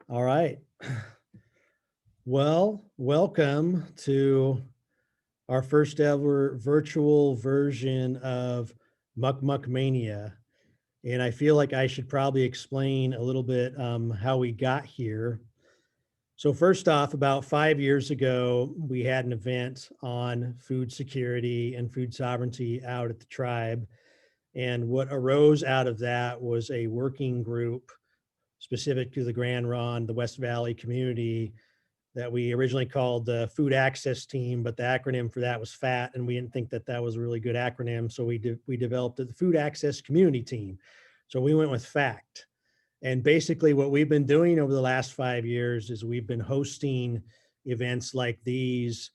All right. Well, welcome to our first ever virtual version of Mukmuk Mania. And I feel like I should probably explain a little bit how we got here. So, first off, about 5 years ago, we had an event on food security and food sovereignty out at the tribe. And what arose out of that was a working group specific to the Grand Ronde, the West Valley community that we originally called the Food Access Team, but the acronym for that was FAT, and we didn't think that that was a really good acronym, so we developed the Food Access Community Team. So we went with FACT. And basically, what we've been doing over the last 5 years is we've been hosting events like these.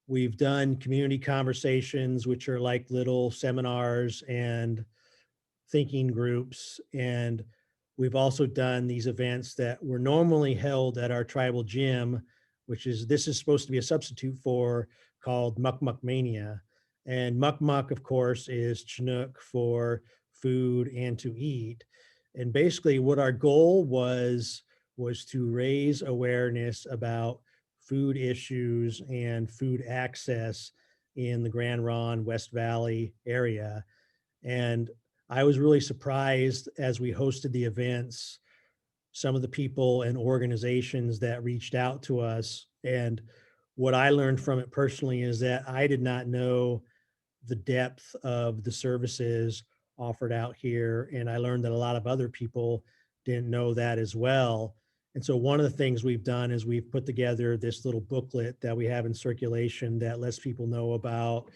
We've done community conversations, which are like little seminars and thinking groups. And we've also done these events that were normally held at our tribal gym, which is this is supposed to be a substitute for called Mukmuk Mania. And Mukmuk, of course, is Chinook for food and to eat. And basically, what our goal was to raise awareness about food issues and food access in the Grand Ronde West Valley area. And I was really surprised as we hosted the events, some of the people and organizations that reached out to us. And what I learned from it personally is that I did not know the depth of the services offered out here. And I learned that a lot of other people didn't know that as well. And so one of the things we've done is we've put together this little booklet that we have in circulation that lets people know about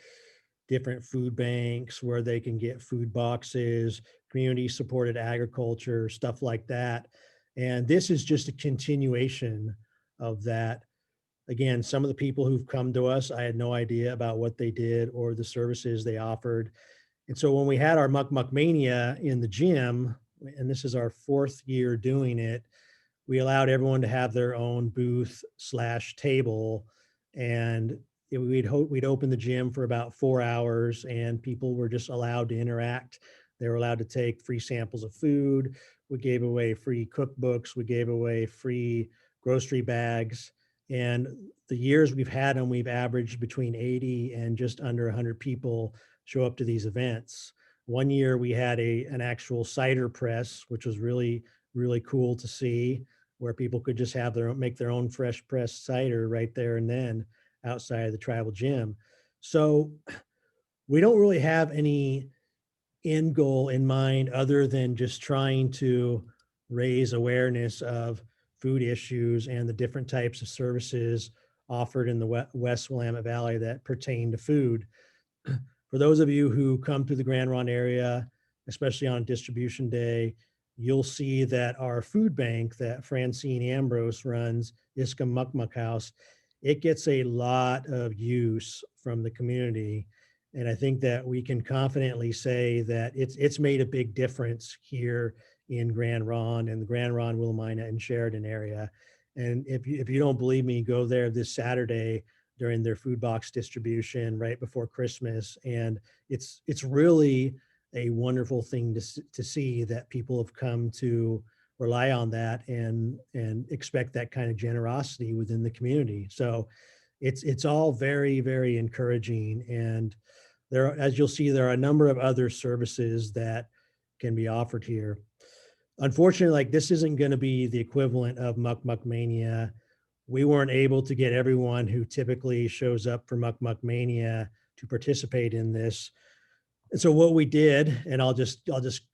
different food banks where they can get food boxes, community supported agriculture, stuff like that. And this is just a continuation of that. Again, some of the people who've come to us, I had no idea about what they did or the services they offered. And so when we had our Mukmuk Mania in the gym, and this is our fourth year doing it, we allowed everyone to have their own booth slash table. And we'd open the gym for about 4 hours and people were just allowed to interact. They were allowed to take free samples of food. We gave away free cookbooks. We gave away free grocery bags. And the years we've had them, we've averaged between 80 and just under 100 people show up to these events. One year we had an actual cider press, which was really cool to see, where people could just have make their own fresh pressed cider right there and then outside of the tribal gym. So we don't really have any end goal in mind other than just trying to raise awareness of food issues and the different types of services offered in the West Willamette Valley that pertain to food. For those of you who come to the Grand Ronde area, especially on distribution day, you'll see that our food bank that Francine Ambrose runs, Iska Mukmuk House, it gets a lot of use from the community. And I think that we can confidently say that it's made a big difference here in Grand Ronde and the Grand Ronde, Willamette, and Sheridan area. And if you don't believe me, go there this Saturday during their food box distribution right before Christmas. And it's really a wonderful thing to see that people have come to rely on that and expect that kind of generosity within the community. So it's all very encouraging. And there, as you'll see, there are a number of other services that can be offered here. Unfortunately, like this isn't going to be the equivalent of Mukmuk Mania. We weren't able to get everyone who typically shows up for Mukmuk Mania to participate in this. And so what we did, and I'll just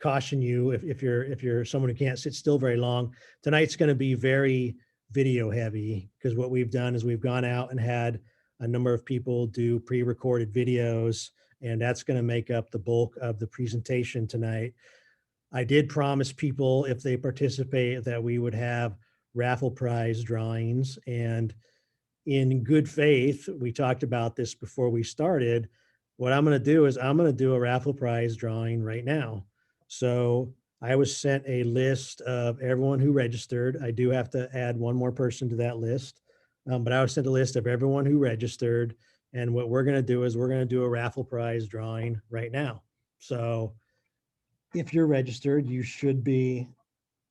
caution you if you're someone who can't sit still very long, tonight's going to be very video heavy because what we've done is we've gone out and had a number of people do pre-recorded videos, and that's going to make up the bulk of the presentation tonight. I did promise people if they participate that we would have raffle prize drawings, and in good faith, we talked about this before we started. What I'm going to do is I'm going to do a raffle prize drawing right now. So I was sent a list of everyone who registered. I do have to add one more person to that list, but I was sent a list of everyone who registered. And what we're going to do is we're going to do a raffle prize drawing right now. So if you're registered, you should be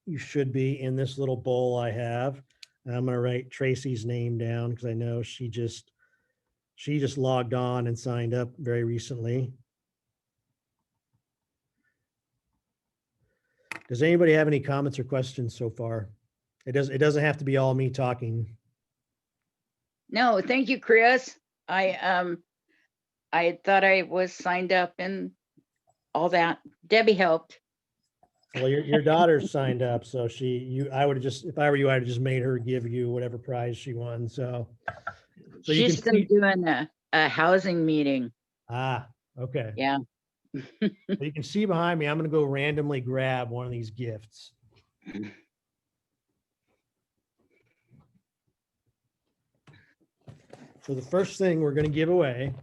you should be in this little bowl I have. And I'm going to write Tracy's name down because I know she just logged on and signed up very recently. Does anybody have any comments or questions so far? It doesn't have to be all me talking. No, thank you, Chris. I thought I was signed up and all that. Debbie helped. Well, your daughter signed up, so I would have just, if I were you, I'd have just made her give you whatever prize she won. So you She's can been doing a housing meeting. Okay. Yeah. So you can see behind me, I'm going to go randomly grab one of these gifts. So the first thing we're going to give away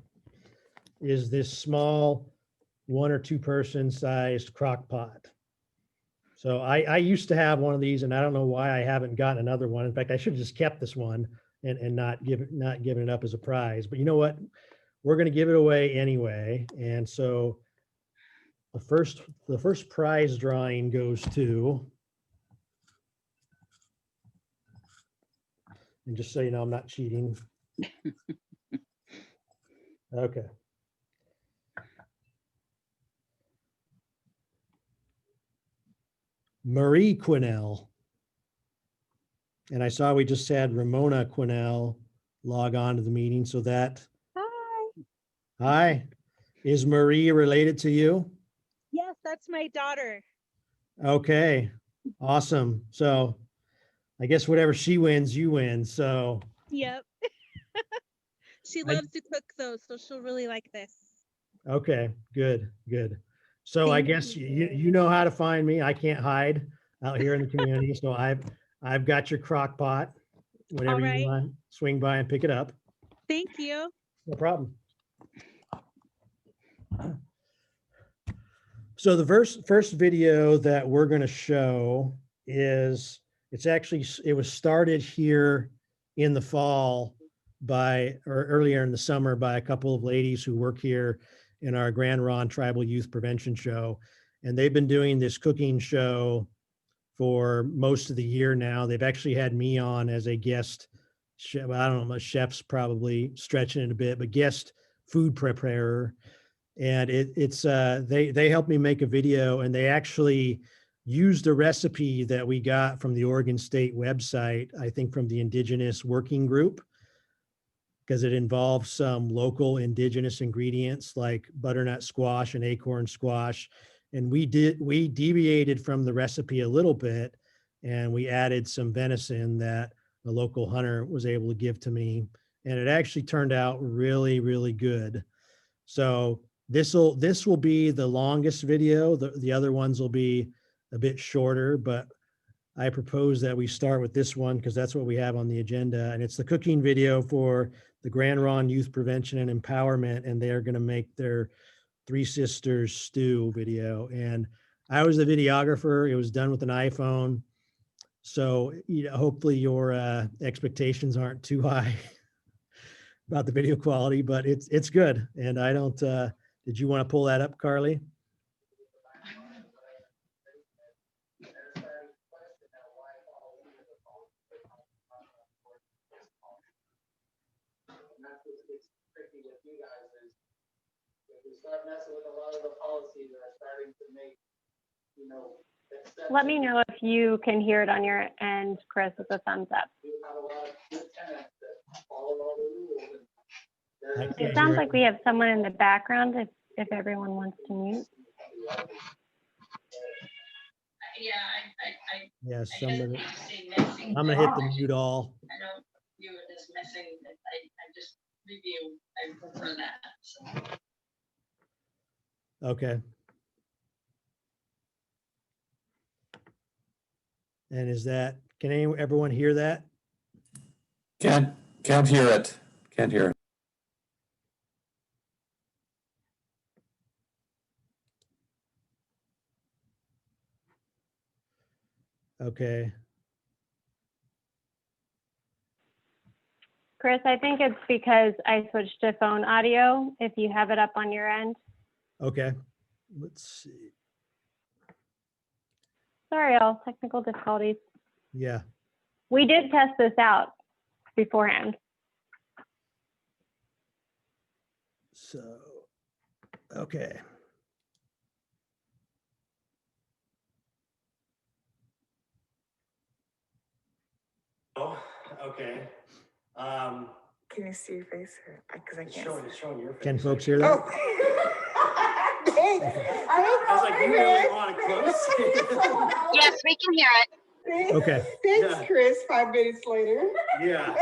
is this small 1 or 2 person sized crock pot. So I used to have one of these, and I don't know why I haven't gotten another one. In fact, I should have just kept this one and not given it up as a prize. But you know what? We're going to give it away anyway. And so the first prize drawing goes to, and just so you know, I'm not cheating. Okay. Marie Quinnell. And I saw we just had Ramona Quinnell log on to the meeting. So that. Hi. Is Marie related to you? Yes, that's my daughter. Okay. Awesome. So I guess whatever she wins, you win. So. Yep. She loves to cook though, so she'll really like this. Okay, good. So I guess you know how to find me. I can't hide out here in the community. So I've got your crock pot. Whenever you want, swing by and pick it up. Thank you. No problem. So the first video that we're going to show is, it was started here in the fall or earlier in the summer by a couple of ladies who work here in our Grand Ronde Tribal Youth Prevention Show. And they've been doing this cooking show for most of the year now. They've actually had me on as a guest chef. I don't know, my chef's probably stretching it a bit, but guest food preparer. And they helped me make a video, and they actually used a recipe that we got from the Oregon State website, I think from the Indigenous Working Group, because it involves some local indigenous ingredients like butternut squash and acorn squash. And we deviated from the recipe a little bit, and we added some venison that a local hunter was able to give to me. And it actually turned out really, really good. So this will be the longest video. The other ones will be a bit shorter, but I propose that we start with this one because that's what we have on the agenda. And it's the cooking video for the Grand Ronde Youth Prevention and Empowerment. And they're going to make their Three Sisters stew video. And I was the videographer. It was done with an iPhone. So hopefully your expectations aren't too high about the video quality, but it's good. And I don't, did you want to pull that up, Carly? Start messing with a lot of the policies that are starting to make, Let me know if you can hear it on your end, Chris, with a thumbs up. It sounds like we have someone in the background if everyone wants to mute. Yeah, somebody. I'm gonna hit the mute all. I don't view it as messing. I just review. I prefer that. So. Okay. And can everyone hear that? Can't hear it. Can't hear it. Okay. Chris, I think it's because I switched to phone audio, if you have it up on your end. Okay. Let's see. Sorry, all technical difficulties. Yeah. We did test this out beforehand. So, okay. Oh, okay. Can you see your face? Because I It's can't. showing, see. it's showing your face. Can folks hear that? Oh. Thanks. I was like, you really want it close? Yes, we can hear it. Okay. Thanks, Yeah. Chris. 5 minutes later. Yeah.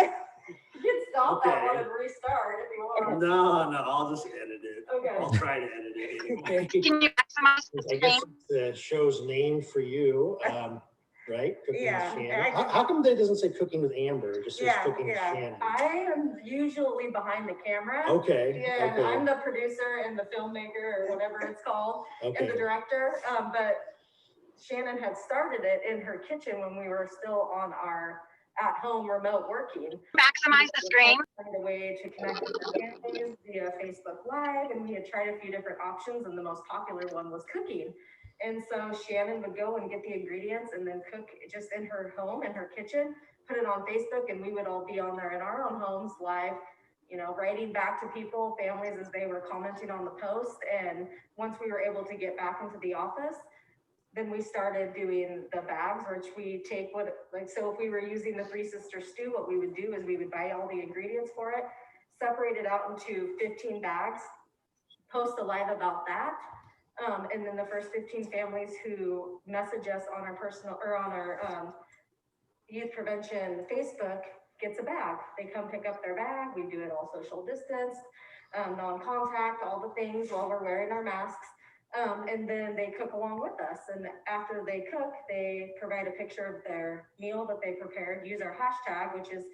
You can stop that Okay. one and restart if you want. No, I'll just edit it. Okay. I'll try to edit it anyway. Can you maximize the I screen? guess it's the show's name for you, right? Cooking Yeah, with and Shannon. I just- How come that doesn't say cooking with Amber? It just says Yeah, cooking with yeah. Shannon. I am usually behind the camera. Okay. Yeah, okay, I'm the producer and the filmmaker or whatever it's called and the okay. director. But Shannon had started it in her kitchen when we were still on our at-home remote working. Maximize the screen. Find a way to connect with our families via Facebook Live, and we had tried a few different options, and the most popular one was cooking. And so Shannon would go and get the ingredients and then cook just in her home, in her kitchen, put it on Facebook, and we would all be on there in our own homes live, you know, writing back to people, families as they were commenting on the post. And once we were able to get back into the office, then we started doing the bags, which we take so if we were using the Three Sister stew, what we would do is we would buy all the ingredients for it, separate it out into 15 bags, post a live about that. And then the first 15 families who message us on our personal or on our youth prevention Facebook gets a bag. They come pick up their bag. We do it all social distance, non-contact, all the things while we're wearing our masks. And then they cook along with us. And after they cook, they provide a picture of their meal that they prepared, use our hashtag, which is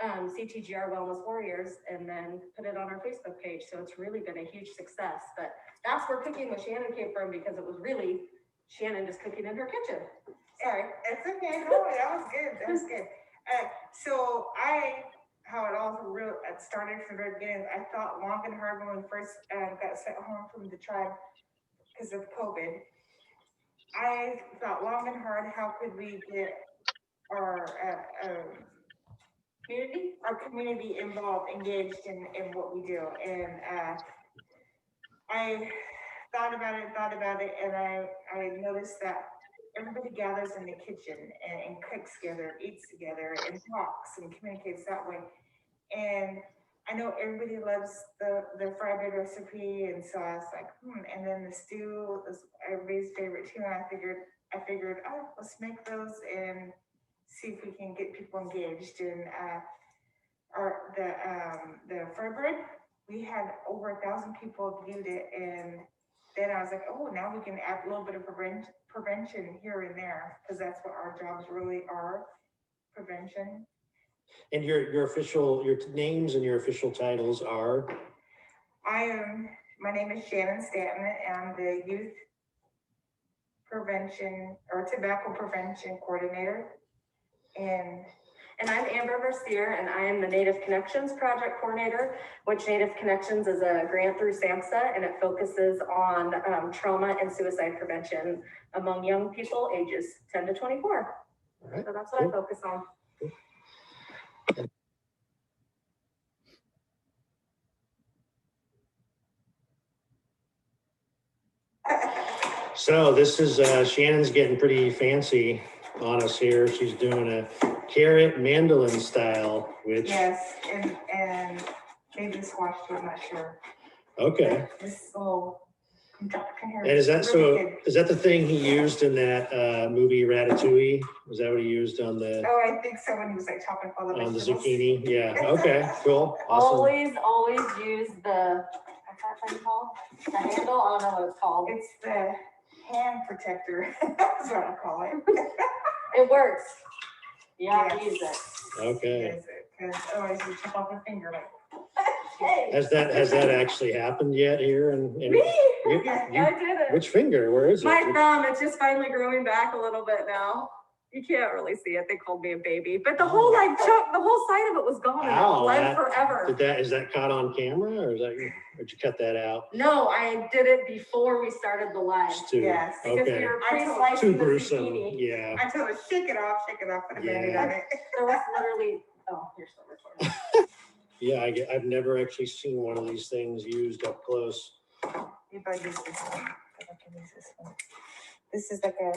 CTGR Wellness Warriors, and then put it on our Facebook page. So it's really been a huge success. But that's where Cooking with Shannon came from, because it was really Shannon just cooking in her kitchen. Sorry. It's okay. No, that was good. That was good. So how it all started from the very beginning, I thought long and hard when we first got sent home from the tribe because of COVID. I thought long and hard, how could we get our community involved, engaged in what we do. And I thought about it, and I noticed that everybody gathers in the kitchen and cooks together, eats together, and talks and communicates that way. And I know everybody loves the fried bread recipe, and so I was like, and then the stew was everybody's favorite too. And I figured, oh, let's make those and see if we can get people engaged. And the fried bread, we had over 1,000 people viewed it, and then I was like, oh, now we can add a little bit of prevention here and there, because that's what our jobs really are, prevention. And your names and your official titles are? My name is Shannon Scadden, and I'm the Youth Prevention or Tobacco Prevention Coordinator. And I'm Amber Versier, and I am the Native Connections Project Coordinator, which Native Connections is a grant through SAMHSA, and it focuses on trauma and suicide prevention among young people ages 10 to 24. All right. So that's what I focus on. So this is Shannon's getting pretty fancy on us here. She's doing a carrot mandolin style, which Yes, and maybe squash too, I'm not sure. okay. This little contraption here. And is that really good. is that the thing he used in that movie Ratatouille? Was that what he used on the Oh, I think so, when he was like chopping all the on the vegetables. zucchini? Yeah. Okay. Cool. Awesome. Always use the, what's that thing called? The handle, I don't know what it's called. It's the hand protector, that's what I call it. It works. You have to Yes. use it. Okay. Because otherwise you chop off your finger like. Hey. Has that actually happened yet here? Me? You- I did it. which finger? Where is it? My thumb, it's just finally growing back a little bit now. You can't really see it. They called me a baby, but the whole like chunk, the whole side of it was gone and it Ow, bled that- forever. Is that caught on camera or is that, or did you cut that out? No, I did it before we started the live. Just to- Yes, because we okay. were I told- Too pre-slicing the gruesome, zucchini. yeah. I told her, shake it off, put a Band-Aid Yeah. on it. There was literally, oh, you're still recording. Yeah, I've never actually seen one of these things used up close. Maybe I use this one. I can use this one. This is like a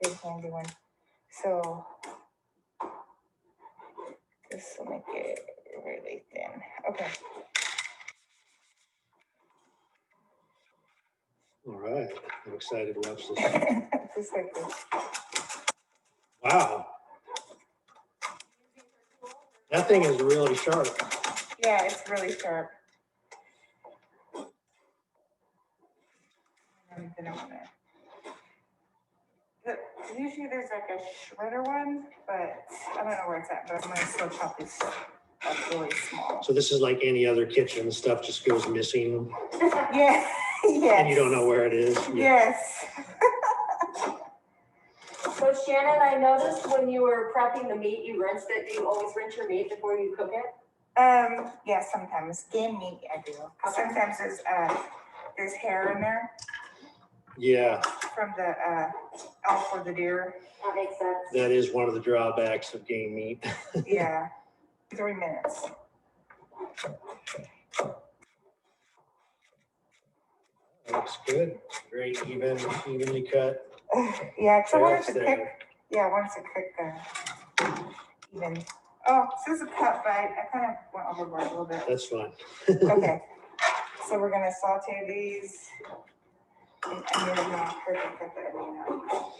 big handy one. So this will make it really thin. Okay. All right, I'm excited to watch this. Just like this. Wow. That thing is really sharp. Yeah, it's really sharp. Then I wanna- Usually there's like a shredder one, but I don't know where it's at, but I'm gonna still chop this up really small. So this is like any other kitchen, stuff just goes missing Yeah, yes. and you don't know where it is. Yes. So Shannon, I noticed when you were prepping the meat, you rinsed it. Do you always rinse your meat before you cook it? Yeah, sometimes game meat I do. 'Cause sometimes there's hair in there Yeah, from the elk or the deer. That makes sense. that is one of the drawbacks of game meat. Yeah, 3 minutes. Looks good. Great, evenly cut. Yeah, 'cause I wanted That's to there. cook. Yeah, I wanted to cook even. Oh, so this is a cut, but I kind of went overboard a little bit. That's fine. Okay, so we're gonna saute these. And then I'm gonna perfect cut the onion out.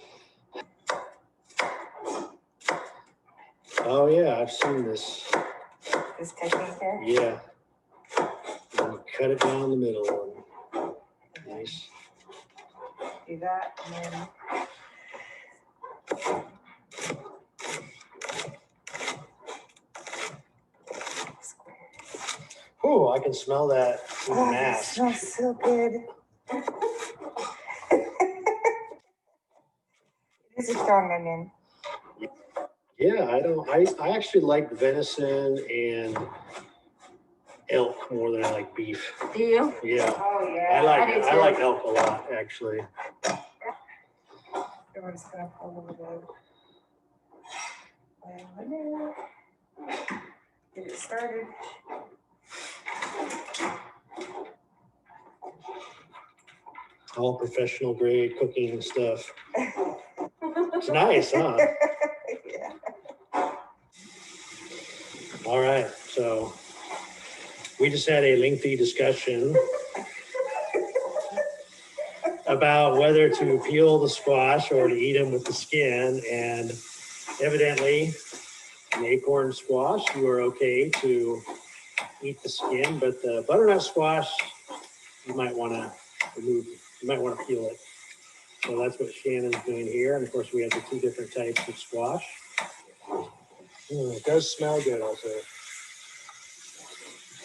Oh yeah, I've seen this. This technique here. Yeah. And you cut it down the middle. Nice. Do that and then. Oh, I can smell that through the Oh, that mask. smells so good. This is strong onion. Yeah, I actually like venison and elk more than I like beef. Do you? Yeah. Oh, I yeah. do like too. elk a lot, actually. I'm just gonna pull a little bit. Get it started. All professional grade cooking stuff. It's nice, huh? Yeah. All right, so we just had a lengthy discussion about whether to peel the squash or to eat them with the skin, and evidently, the acorn squash, you are okay to eat the skin, but the butternut squash, you might want to remove, you might want to peel it. So that's what Shannon's doing here, and of course we have the two different types of squash. It does smell good also.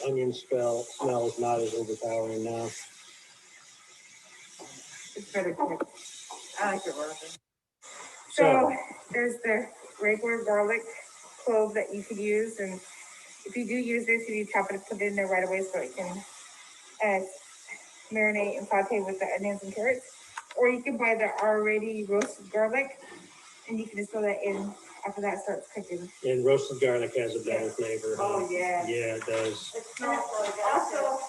Onion smell is not as overpowering now. It's better cooked. I like it raw. So, So there's the regular garlic clove that you could use, and if you do use this, if you chop it, put it in there right away so it can marinate and saute with the onions and carrots. Or you can buy the already roasted garlic, and you can just throw that in after that starts cooking. and roasted garlic has a better flavor. huh? Oh, yeah. Yeah, it does. It smells really good. Also,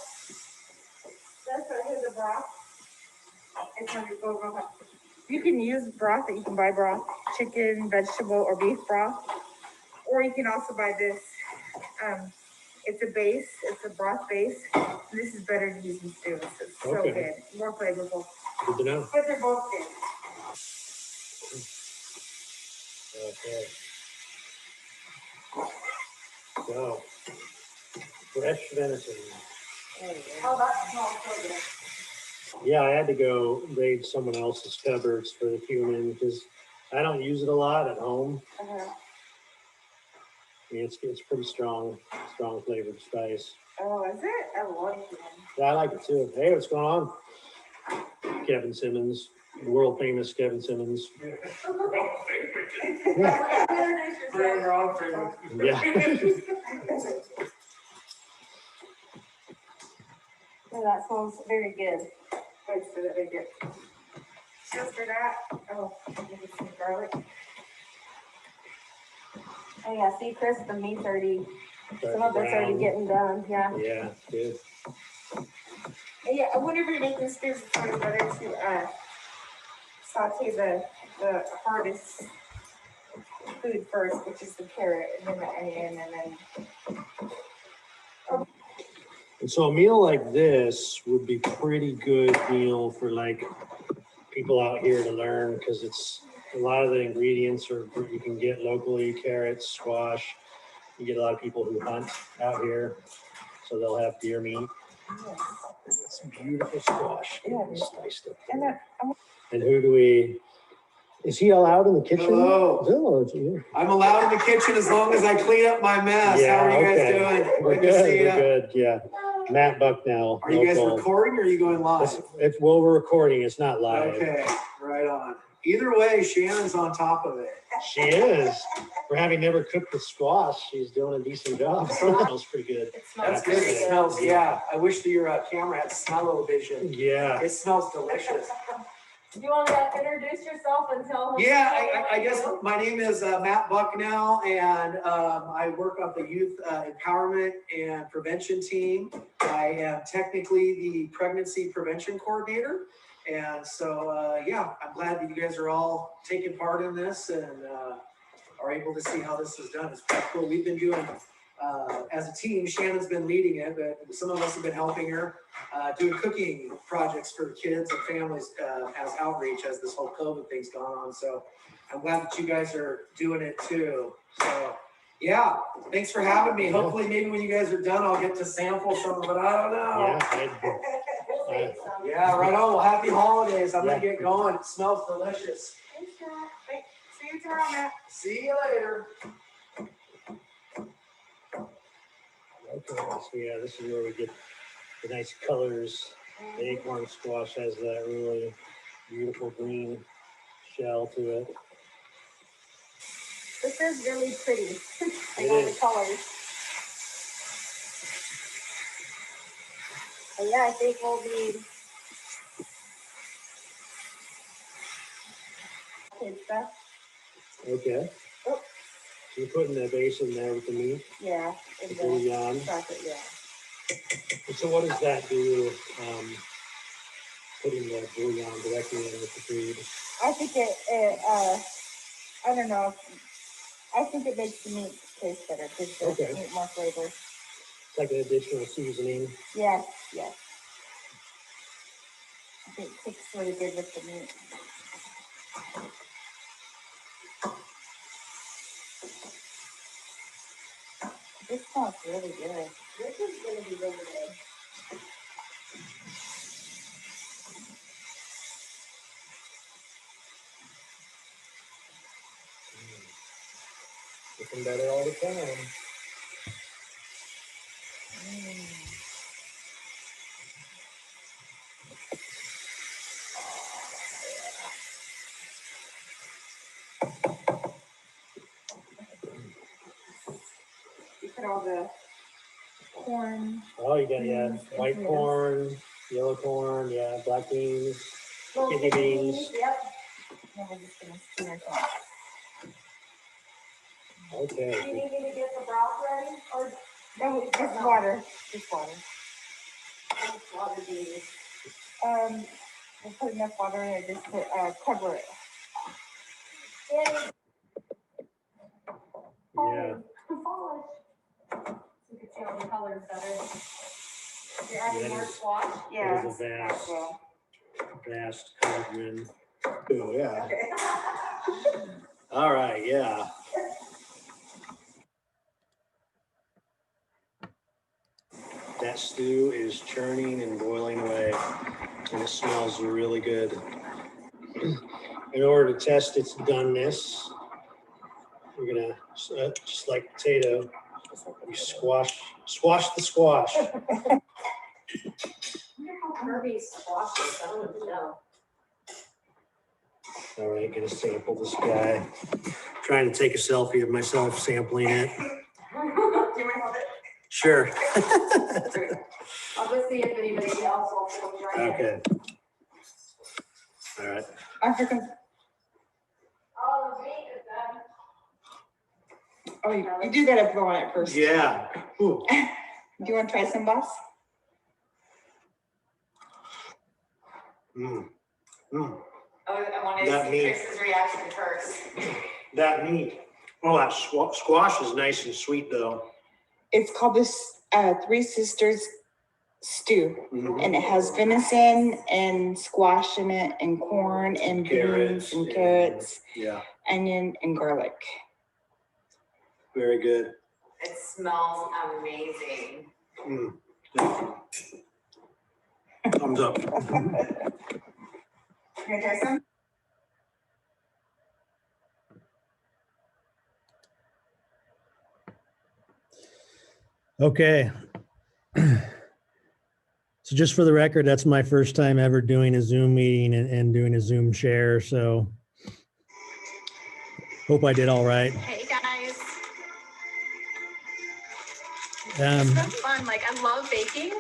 that's what here's the broth. It's when you go real hot. You can use broth that you can buy broth, chicken, vegetable, or beef broth. Or you can also buy this. It's a base, it's a broth base. This is better to use in stews. It's so Okay. good, more flavorful. Good to know. But they're both good. Okay. So, fresh venison. Oh, that smells so good. Yeah, I had to go raid someone else's cupboards for the cumin because I don't use it a lot at home. Uh-huh. I mean, it's pretty strong flavored spice. Oh, is it? I love it. Yeah, I like it too. Hey, what's going on? Kevin Simmons, the world famous Kevin Simmons. Bring her own favorite. Yeah. Oh, that smells very good. Thanks for that, very good. Just for that, oh, maybe some garlic. Oh yeah, see, Chris, the meat's already, some of it's already Brown. getting done, yeah. Yeah, good. And yeah, whenever you're making stews, it's always better to, saute the hardest food first, which is the carrot, and then the onion, and then. And so a meal like this would be pretty good meal for like people out here to learn, because it's a lot of the ingredients are you can get locally, carrots, squash. You get a lot of people who hunt out here, so they'll have deer meat. Some beautiful squash. Yeah. Sliced up And there. then, And who do we? Is he allowed in the kitchen? Hello. Oh, gee. I'm allowed in the kitchen as long as I clean up my mess. How are you guys doing? We're Good to see good. ya. We're good. Yeah. Matt Bucknell. Are you guys local. recording or are you going live? It's well, we're recording. It's not live. Okay, right on. Either way, Shannon's on top of it. She is. For having never cooked the squash, she's doing a decent job. It smells pretty good. it smells That's good. very It good. smells, yeah. I wish that your camera had smell-o-vision. Yeah. It smells delicious. Do you want to introduce yourself and tell them? Yeah, I guess my name is Matt Bucknell, and I work on the youth empowerment and prevention team. I am technically the pregnancy prevention coordinator. And so, yeah, I'm glad that you guys are all taking part in this and are able to see how this is done. It's pretty cool. We've been doing, as a team, Shannon's been leading it, but some of us have been helping her doing cooking projects for kids and families as outreach as this whole COVID thing's gone on. So I'm glad that you guys are doing it too. So yeah, thanks for having me. Hopefully maybe when you guys are done, I'll get to sample some of it. I don't know. Yeah, right on. Well, happy holidays. I'm gonna get going. It smells delicious. Thanks, Matt. See you tomorrow, Matt. See you later. Okay, so yeah, this is where we get the nice colors. The acorn squash has that really beautiful green shell to it. This is really pretty. I It love the is. colors. But yeah, I think we'll be. Kid stuff. Okay. Oh. So you're putting the base in there with the meat, Yeah. the bouillon. Chocolate, yeah. And so what does that do? Putting the bouillon directly in with the food? I think I don't know. I think it makes the meat taste better. Gives the Okay. meat more flavor. It's like an additional seasoning. Yes, yes. I think it tastes really good with the meat. This smells really good. This is gonna be really good. Looking better all the time. You put all the corn. Oh, you got, yeah, beans, white and corn, yellow corn, yeah, black beans, little kidney beans. Yep. Then we're just gonna steam ourselves. Do you Okay. need me to get the broth ready, or? No, just water, just water. How much water do you need? We'll put enough water in it just to, cover it. Yeah. Polish. You can see all the colors better. You're adding That more is- squash? that is a vast- Well, Vast cauldron. Oh, yeah. All right, yeah. That stew is churning and boiling away, and it smells really good. In order to test its doneness, we're gonna, just like potato, you squash the squash. I wonder how Kirby's squash is, I don't even know. All right, gonna sample this guy. Trying to take a selfie of myself sampling it. Do you want to hold it? Sure. I'll just see if anybody else wants to join in. Okay. All right. African. Oh, the meat is done. Oh, you do gotta blow on it first. Yeah. Ooh. Do you want to try some, boss? Mm. Mm. Oh, I want to That see meat. Chris's reaction first. That meat. Oh, that squash is nice and sweet though. It's called this Three Sisters stew, Mhm. and it has venison and squash in it, and corn and Carrots beans and and- carrots, Yeah, onion and garlic. very good. It smells amazing. Mm. Thumbs up. Can I try some? Okay. So just for the record, that's my first time ever doing a Zoom meeting and doing a Zoom share. So hope I did all right. Hey, guys. Um, It's so fun. Like, I love baking,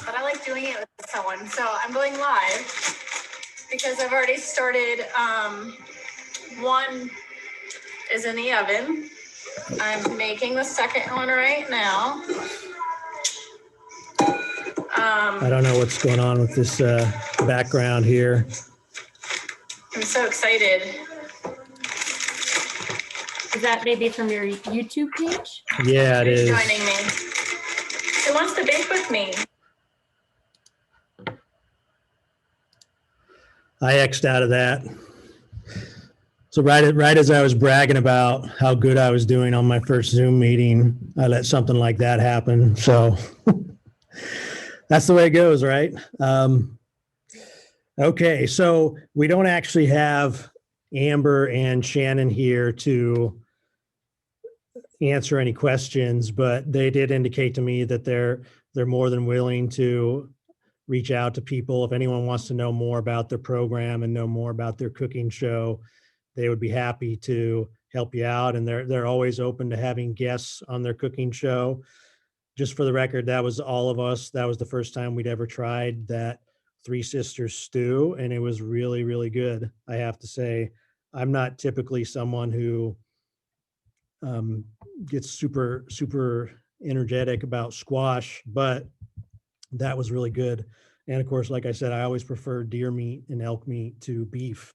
but I like doing it with someone. So I'm going live because I've already started. One is in the oven. I'm making the second one right now. I don't know what's going on with this background here. I'm so excited. Is that maybe from your YouTube page? Yeah, it Who's is. joining me? Who wants to bake with me? I X'd out of that. So right as I was bragging about how good I was doing on my first Zoom meeting, I let something like that happen. So that's the way it goes, right? Okay, so we don't actually have Amber and Shannon here to answer any questions, but they did indicate to me that they're more than willing to reach out to people. If anyone wants to know more about their program and know more about their cooking show, they would be happy to help you out. And they're always open to having guests on their cooking show. Just for the record, that was all of us. That was the first time we'd ever tried that Three Sisters stew, and it was really, really good. I have to say, I'm not typically someone who gets super, super energetic about squash, but that was really good. And of course, like I said, I always prefer deer meat and elk meat to beef.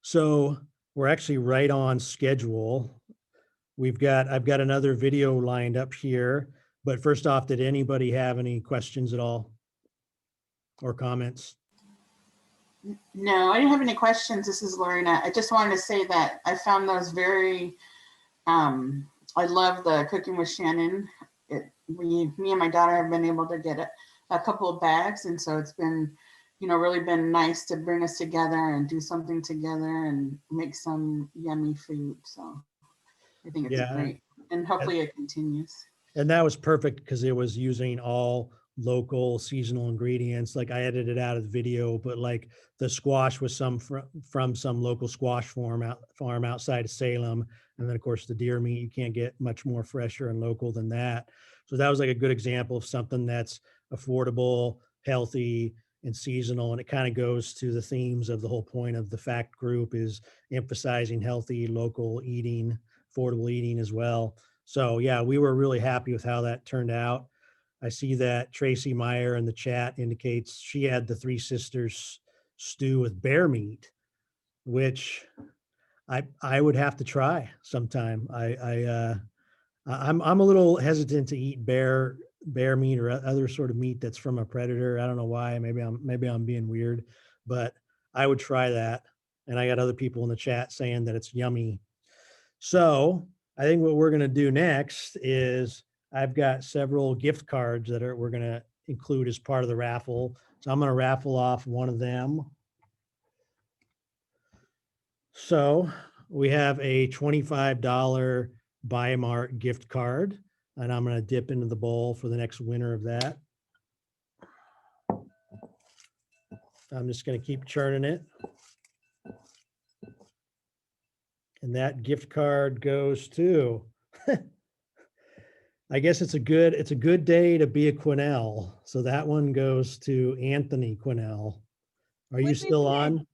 So we're actually right on schedule. I've got another video lined up here, but first off, did anybody have any questions at all or comments? No, I didn't have any questions. This is Lorena. I just wanted to say that I found those very, I love the cooking with Shannon. Me and my daughter have been able to get a couple of bags. And so it's been, really been nice to bring us together and do something together and make some yummy food. So I think it's great. And hopefully it continues. And that was perfect because it was using all local seasonal ingredients. Like I edited out of the video, but like the squash was from some local squash farm outside of Salem. And then of course the deer meat, you can't get much more fresher and local than that. So that was like a good example of something that's affordable, healthy, and seasonal. And it kind of goes to the themes of the whole point of the FACT group is emphasizing healthy, local eating, affordable eating as well. So yeah, we were really happy with how that turned out. I see that Tracy Meyer in the chat indicates she had the Three Sisters stew with bear meat, which I would have to try sometime. I'm a little hesitant to eat bear meat or other sort of meat that's from a predator. I don't know why. Maybe I'm being weird, but I would try that. And I got other people in the chat saying that it's yummy. So I think what we're going to do next is I've got several gift cards that we're going to include as part of the raffle. So I'm going to raffle off one of them. So we have a $25 Buyamart gift card, and I'm going to dip into the bowl for the next winner of that. I'm just going to keep churning it. And that gift card goes to, I guess it's a good day to be a Quinnell. So that one goes to Anthony Quinnell. Are you still on,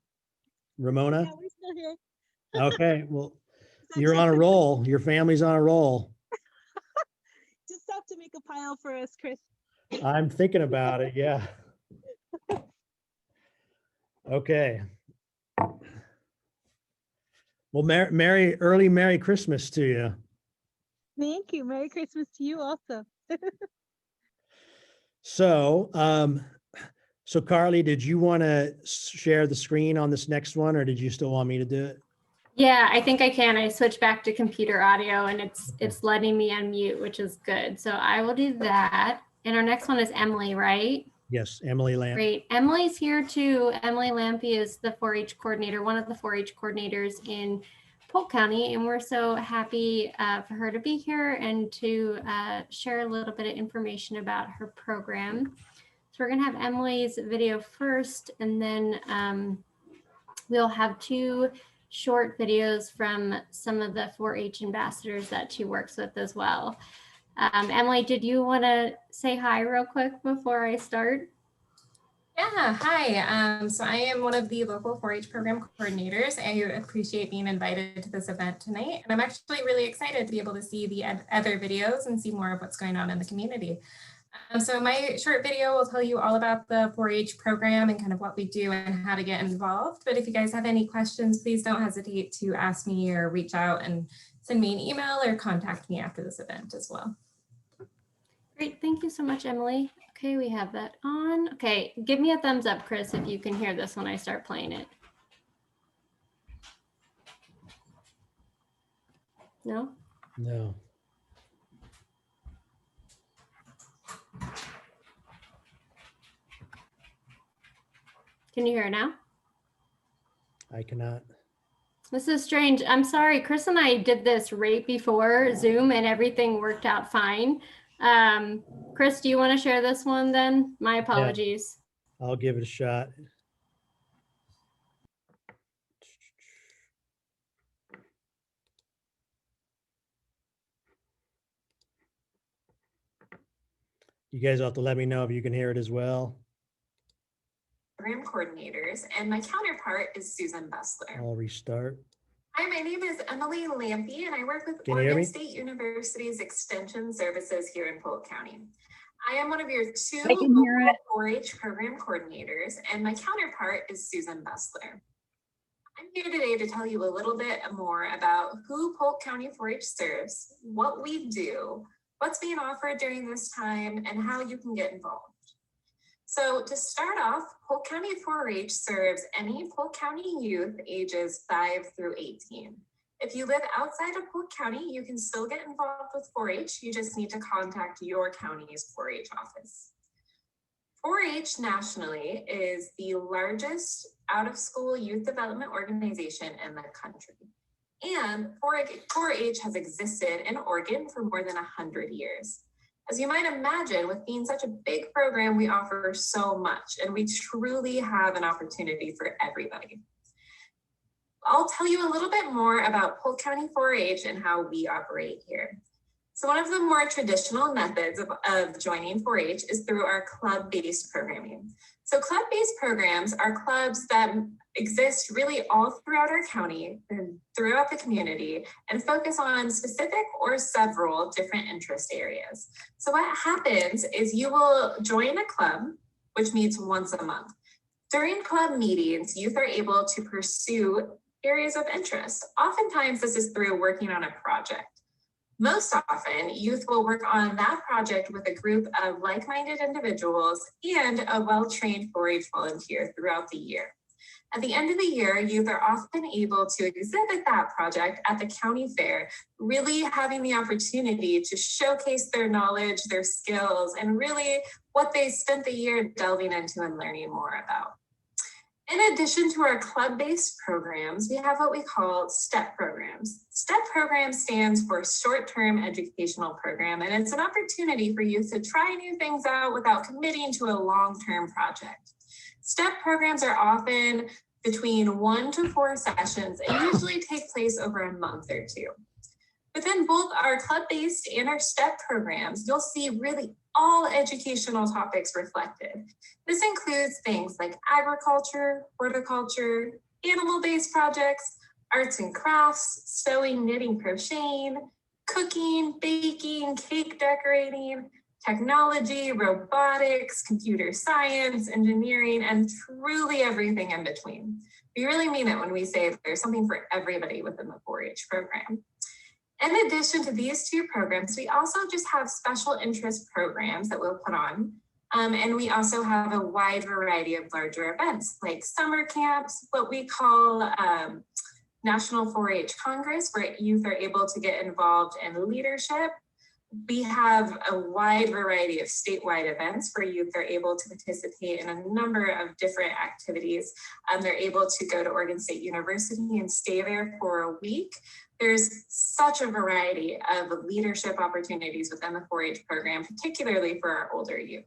Ramona? Yeah, we're still here. Okay, well, So you're on a roll. Your family's on a roll. just have to make a pile for us, Chris. I'm thinking about it, yeah. Okay. Well, early Merry Christmas to you. Thank you. Merry Christmas to you also. So, so Carly, did you want to share the screen on this next one, or did you still want me to do it? Yeah, I think I can. I switched back to computer audio and it's letting me unmute, which is good. So I will do that. And our next one is Emily, right? Yes, Emily Lamp. Great. Emily's here too. Emily Lampy is the 4-H coordinator, one of the 4-H coordinators in Polk County. And we're so happy for her to be here and to share a little bit of information about her program. So we're going to have Emily's video first, and then we'll have 2 short videos from some of the 4-H ambassadors that she works with as well. Emily, did you want to say hi real quick before I start? Yeah, hi. So I am one of the local 4-H program coordinators. I appreciate being invited to this event tonight. And I'm actually really excited to be able to see the other videos and see more of what's going on in the community. So my short video will tell you all about the 4-H program and kind of what we do and how to get involved. But if you guys have any questions, please don't hesitate to ask me or reach out and send me an email or contact me after this event as well. Great, thank you so much, Emily. Okay, we have that on. Okay, give me a thumbs up, Chris, if you can hear this when I start playing it. No? No. Can you hear it now? I cannot. This is strange. I'm sorry. Chris and I did this right before Zoom and everything worked out fine. Chris, do you want to share this one then? My apologies. Yeah, I'll give it a shot. You guys have to let me know if you can hear it as well. Program coordinators, and my counterpart is Susan Bessler. I'll restart. Hi, my name is Emily Lampy, and I work with Can you hear Oregon me? State University's Extension Services here in Polk County. I am one of your 2 I can hear local it. 4-H program coordinators, and my counterpart is Susan Bessler. I'm here today to tell you a little bit more about who Polk County 4-H serves, what we do, what's being offered during this time, and how you can get involved. So to start off, Polk County 4-H serves any Polk County youth ages 5 through 18. If you live outside of Polk County, you can still get involved with 4-H. You just need to contact your county's 4-H office. 4-H nationally is the largest out-of-school youth development organization in the country. And 4-H has existed in Oregon for more than 100 years. As you might imagine, with being such a big program, we offer so much, and we truly have an opportunity for everybody. I'll tell you a little bit more about Polk County 4-H and how we operate here. So one of the more traditional methods of joining 4-H is through our club-based programming. So club-based programs are clubs that exist really all throughout our county and throughout the community and focus on specific or several different interest areas. So what happens is you will join a club, which meets once a month. During club meetings, youth are able to pursue areas of interest. Oftentimes, this is through working on a project. Most often, youth will work on that project with a group of like-minded individuals and a well-trained 4-H volunteer throughout the year. At the end of the year, youth are often able to exhibit that project at the county fair, really having the opportunity to showcase their knowledge, their skills, and really what they spent the year delving into and learning more about. In addition to our club-based programs, we have what we call STEP programs. STEP program stands for Short-Term Educational Program, and it's an opportunity for youth to try new things out without committing to a long-term project. STEP programs are often between 1 to 4 sessions and usually take place over a month or 2. Within both our club-based and our STEP programs, you'll see really all educational topics reflected. This includes things like agriculture, horticulture, animal-based projects, arts and crafts, sewing, knitting, crocheting, cooking, baking, cake decorating, technology, robotics, computer science, engineering, and truly everything in between. We really mean it when we say there's something for everybody within the 4-H program. In addition to these 2 programs, we also just have special interest programs that we'll put on. And we also have a wide variety of larger events like summer camps, what we call National 4-H Congress, where youth are able to get involved in leadership. We have a wide variety of statewide events where youth are able to participate in a number of different activities. They're able to go to Oregon State University and stay there for a week. There's such a variety of leadership opportunities within the 4-H program, particularly for our older youth.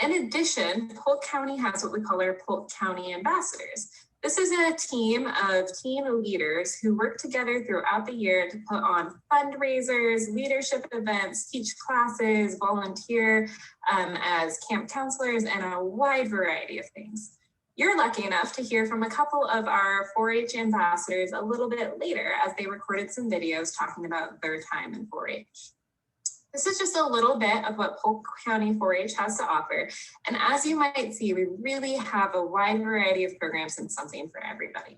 In addition, Polk County has what we call our Polk County Ambassadors. This is a team of teen leaders who work together throughout the year to put on fundraisers, leadership events, teach classes, volunteer as camp counselors, and a wide variety of things. You're lucky enough to hear from a couple of our 4-H ambassadors a little bit later as they recorded some videos talking about their time in 4-H. This is just a little bit of what Polk County 4-H has to offer. And as you might see, we really have a wide variety of programs and something for everybody.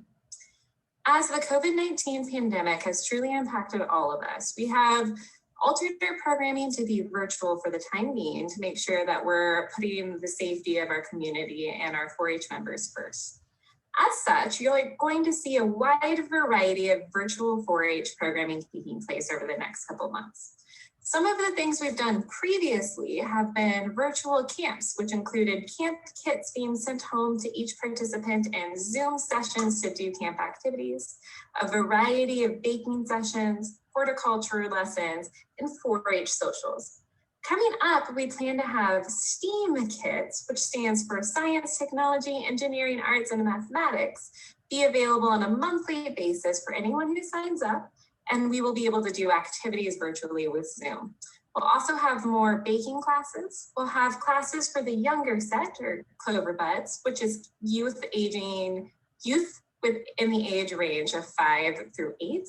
As the COVID-19 pandemic has truly impacted all of us, we have altered our programming to be virtual for the time being to make sure that we're putting the safety of our community and our 4-H members first. As such, you're going to see a wide variety of virtual 4-H programming taking place over the next couple months. Some of the things we've done previously have been virtual camps, which included camp kits being sent home to each participant and Zoom sessions to do camp activities, a variety of baking sessions, horticulture lessons, and 4-H socials. Coming up, we plan to have STEAM kits, which stands for Science, Technology, Engineering, Arts, and Mathematics, be available on a monthly basis for anyone who signs up. And we will be able to do activities virtually with Zoom. We'll also have more baking classes. We'll have classes for the younger set, or Clover Buds, which is youth within the age range of 5 through 8.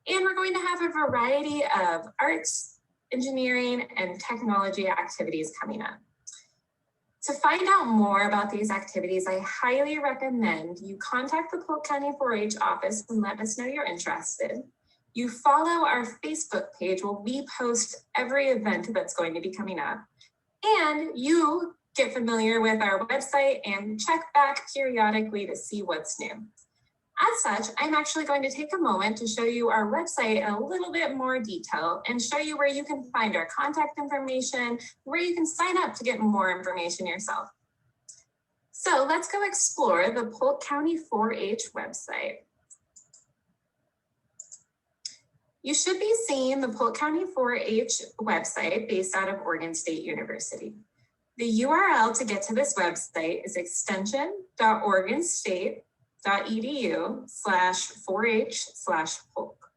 And we're going to have a variety of arts, engineering, and technology activities coming up. To find out more about these activities, I highly recommend you contact the Polk County 4-H office and let us know you're interested. You follow our Facebook page where we post every event that's going to be coming up. And you get familiar with our website and check back periodically to see what's new. As such, I'm actually going to take a moment to show you our website in a little bit more detail and show you where you can find our contact information, where you can sign up to get more information yourself. So let's go explore the Polk County 4-H website. You should be seeing the Polk County 4-H website based out of Oregon State University. The URL to get to this website is extension.oregonstate.edu/4H/Polk.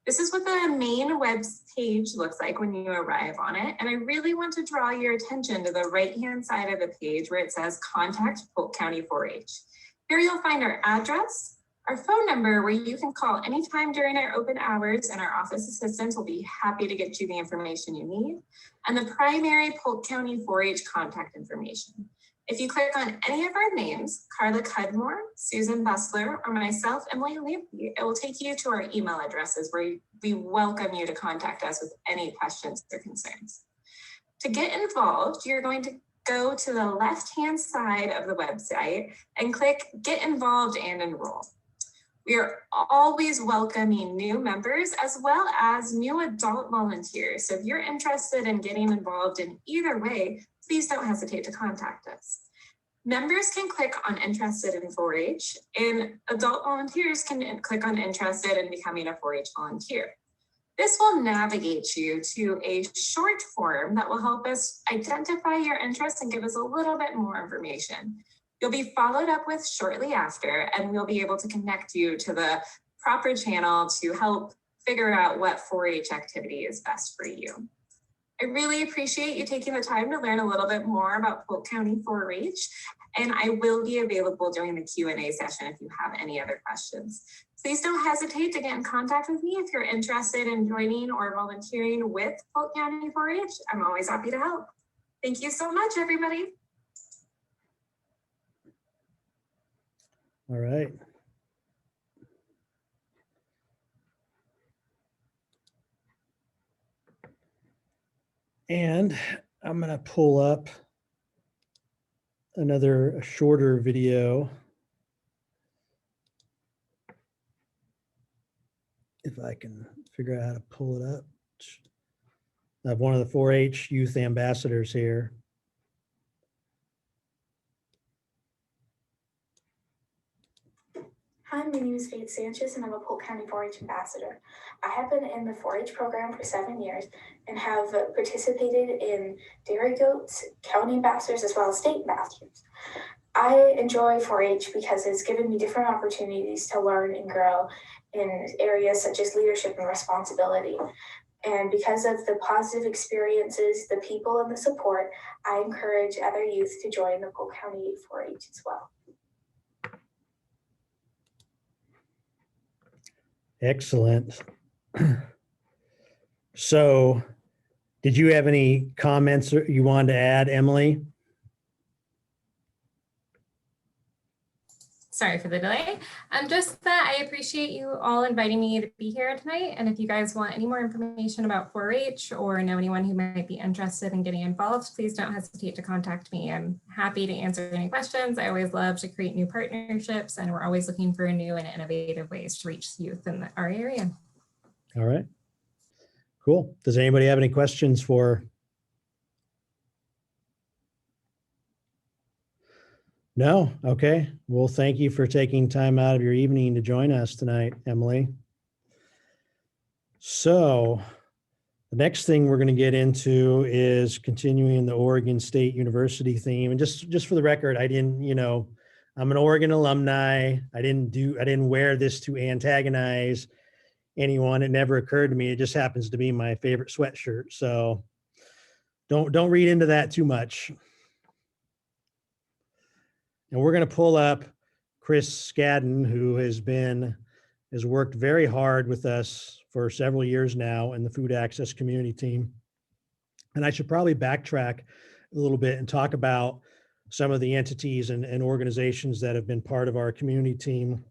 This is what the main web page looks like when you arrive on it. And I really want to draw your attention to the right-hand side of the page where it says Contact Polk County 4-H. Here you'll find our address, our phone number where you can call anytime during our open hours and our office assistants will be happy to get you the information you need, and the primary Polk County 4-H contact information. If you click on any of our names, Carla Cudmore, Susan Bustler, or myself, Emily Lampy, it will take you to our email addresses where we welcome you to contact us with any questions or concerns. To get involved, you're going to go to the left-hand side of the website and click Get Involved and Enroll. We are always welcoming new members as well as new adult volunteers. So if you're interested in getting involved in either way, please don't hesitate to contact us. Members can click on Interested in 4-H, and adult volunteers can click on Interested in becoming a 4-H volunteer. This will navigate you to a short form that will help us identify your interests and give us a little bit more information. You'll be followed up with shortly after, and we'll be able to connect you to the proper channel to help figure out what 4-H activity is best for you. I really appreciate you taking the time to learn a little bit more about Polk County 4-H, and I will be available during the Q&A session if you have any other questions. Please don't hesitate to get in contact with me if you're interested in joining or volunteering with Polk County 4-H. I'm always happy to help. Thank you so much, everybody. All right. And I'm going to pull up another shorter video. If I can figure out how to pull it up. I have one of the 4-H youth ambassadors here. Hi, my name is Faith Sanchez and I'm a Polk County 4-H ambassador. I have been in the 4-H program for 7 years and have participated in dairy goats, county ambassadors, as well as state ambassadors. I enjoy 4-H because it's given me different opportunities to learn and grow in areas such as leadership and responsibility. And because of the positive experiences, the people, and the support, I encourage other youth to join the Polk County 4-H as well. Excellent. So, did you have any comments you wanted to add, Emily? Sorry for the delay. Just that I appreciate you all inviting me to be here tonight. And if you guys want any more information about 4-H or know anyone who might be interested in getting involved, please don't hesitate to contact me. I'm happy to answer any questions. I always love to create new partnerships, and we're always looking for new and innovative ways to reach youth in our area. All right. Cool. Does anybody have any questions for? No? Okay. Well, thank you for taking time out of your evening to join us tonight, Emily. So the next thing we're going to get into is continuing the Oregon State University theme. And just for the record, I didn't, I'm an Oregon alumni. I didn't wear this to antagonize anyone. It never occurred to me. It just happens to be my favorite sweatshirt. So don't read into that too much. And we're going to pull up Chris Skadden, who has worked very hard with us for several years now in the food access community team. And I should probably backtrack a little bit and talk about some of the entities and organizations that have been part of our community team.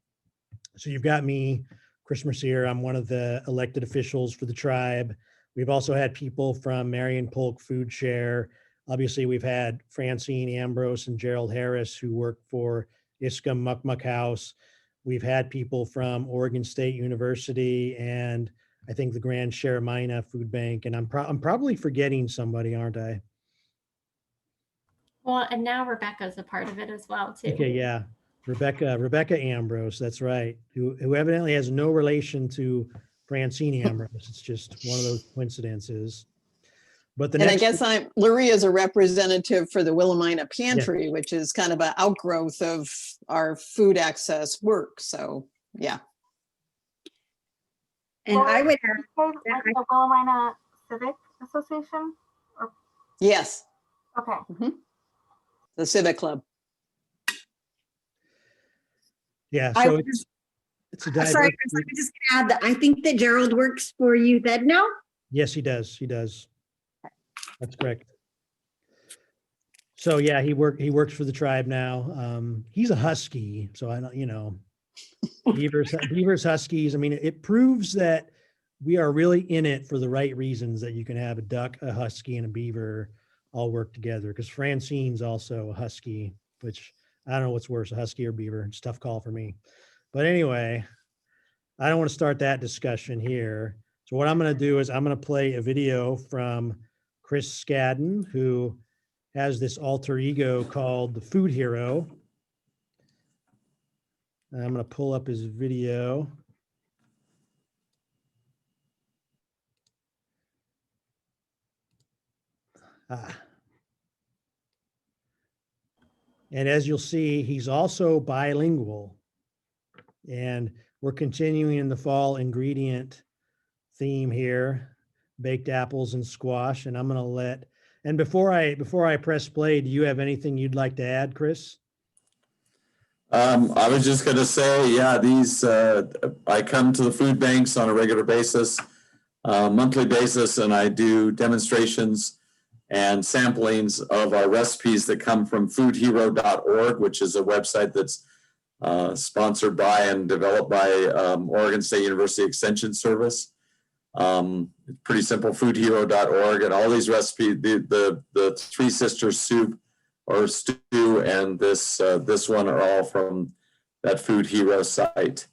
So you've got me, Chris Mercier. I'm one of the elected officials for the tribe. We've also had people from Marion Polk Food Share. Obviously, we've had Francine Ambrose and Gerald Harris, who work for ISCA Mukmuk House. We've had people from Oregon State University and I think the Grand Sharamina Food Bank. And I'm probably forgetting somebody, aren't I? Well, and now Rebecca's a part of it as well, too. Okay, yeah. Rebecca Ambrose, that's right. Who evidently has no relation to Francine Ambrose. It's just one of those coincidences. But the and next, I guess Lurie is a representative for the Willamette Pantry, which is kind of an outgrowth of our food access work. So, yeah. And I would like the Willamette Civic Association? Or? Yes. Okay. Mm-hmm. The Civic Club. Yeah. So it's a diverse. Sorry, Chris, I'm just going to add that I think that Gerald works for Youth Ed now. Yes, he does. He does. That's correct. So yeah, he works for the tribe now. He's a Husky, so I don't, Beavers, Huskies. I mean, it proves that we are really in it for the right reasons, that you can have a duck, a Husky, and a beaver all work together. Because Francine's also a Husky, which I don't know what's worse, a Husky or beaver. It's a tough call for me. But anyway, I don't want to start that discussion here. So what I'm going to do is I'm going to play a video from Chris Scadden, who has this alter ego called the Food Hero. And I'm going to pull up his video. And as you'll see, he's also bilingual. And we're continuing in the fall ingredient theme here, baked apples and squash. And I'm going to let, and before I press play, do you have anything you'd like to add, Chris? I was just going to say, yeah, these, I come to the food banks on a regular basis, monthly basis, and I do demonstrations and samplings of our recipes that come from foodhero.org, which is a website that's sponsored by and developed by Oregon State University Extension Service. Pretty simple, foodhero.org, and all these recipes, the Three Sisters soup or stew and this one are all from that Food Hero site.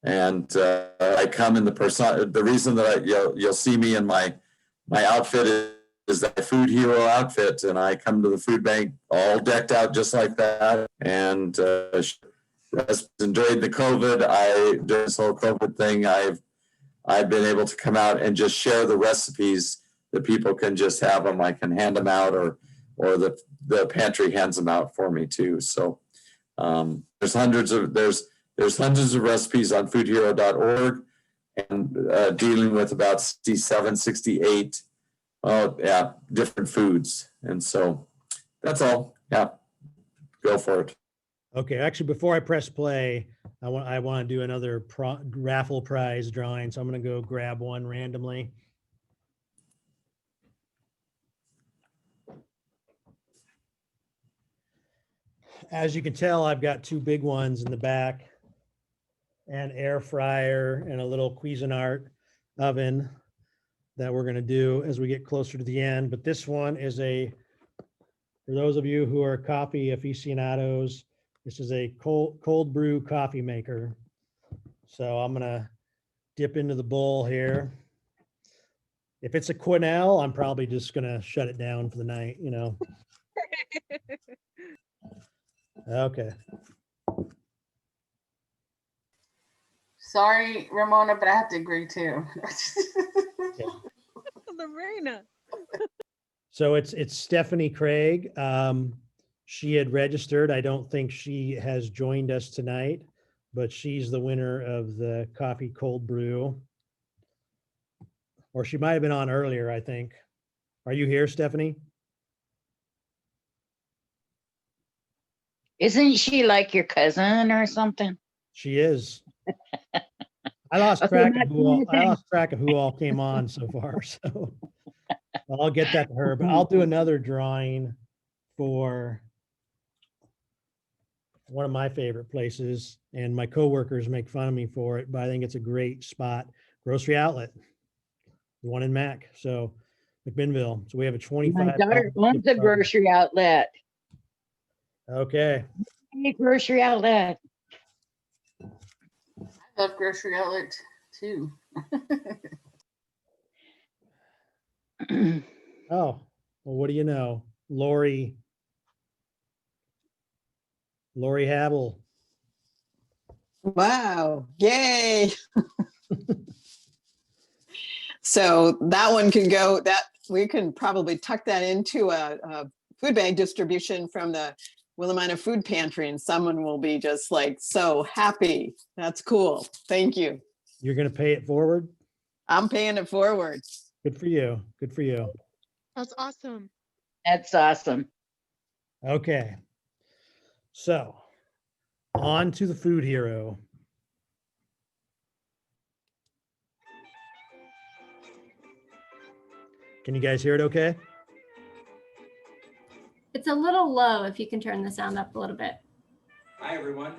And I come in the reason that you'll see me in my outfit is that Food Hero outfit, and I come to the food bank all decked out just like that. And during the COVID, during this whole COVID thing, I've been able to come out and just share the recipes that people can just have them. I can hand them out, or the pantry hands them out for me too. So there's hundreds of recipes on foodhero.org, and dealing with about 67, 68 different foods. And so that's all. Yeah, go for it. Okay, actually, before I press play, I want to do another raffle prize drawing. So I'm going to go grab one randomly. As you can tell, I've got two big ones in the back, an air fryer and a little Cuisinart oven that we're going to do as we get closer to the end. But this one is for those of you who are coffee aficionados, this is a cold brew coffee maker. So I'm going to dip into the bowl here. If it's a Quenelle, I'm probably just going to shut it down for the night, you know. Okay. Sorry, Ramona, but I have to agree too. Lorena. So it's Stephanie Craig. She had registered. I don't think she has joined us tonight, but she's the winner of the coffee cold brew. Or she might have been on earlier, I think. Are you here, Stephanie? Isn't she like your cousin or something? She is. I lost track of who all came on so far, so I'll get that to her. But I'll do another drawing for one of my favorite places, and my coworkers make fun of me for it, but I think it's a great spot. Grocery Outlet, the one in Mac, so McMinnville. So we have a 25. My daughter owns a grocery outlet. Okay. Hey, grocery outlet. I love Grocery Outlet too. Oh, well, what do you know? Lori Habel. Wow, yay. So that one can go, that we can probably tuck that into a food bag distribution from the Willamette Food Pantry, and someone will be just like so happy. That's cool. Thank you. You're going to pay it forward? I'm paying it forward. Good for you. Good for you. That's awesome. That's awesome. Okay. So on to the Food Hero. Can you guys hear it okay? It's a little low if you can turn the sound up a little bit. Hi, everyone.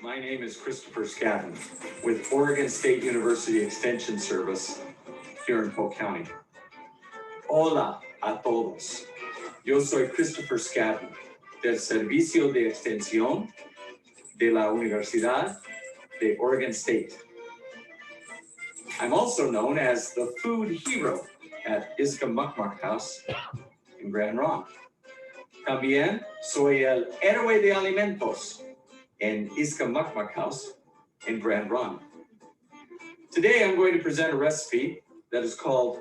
My name is Christopher Scadden with Oregon State University Extension Service here in Polk County. Hola a todos. Yo soy Christopher Scadden del Servicio de Extensión de la Universidad de Oregon State. I'm also known as the Food Hero at Mukmuk House in Grand Ronde. También soy el héroe de alimentos en Mukmuk House in Grand Ronde. Today I'm going to present a recipe that is called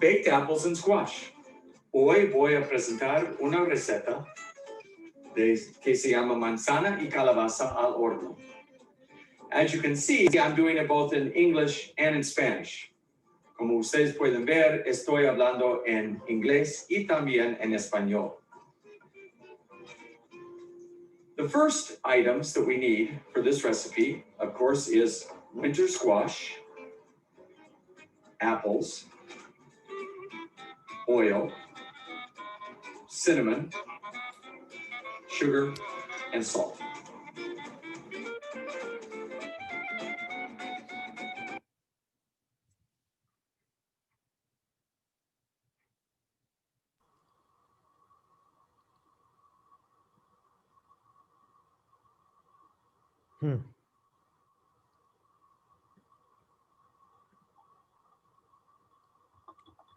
baked apples and squash. Hoy voy a presentar una receta que se llama manzana y calabaza al horno. As you can see, I'm doing it both in English and in Spanish. Como ustedes pueden ver, estoy hablando en inglés y también en español. The first items that we need for this recipe, of course, is winter squash, apples, oil, cinnamon, sugar, and salt.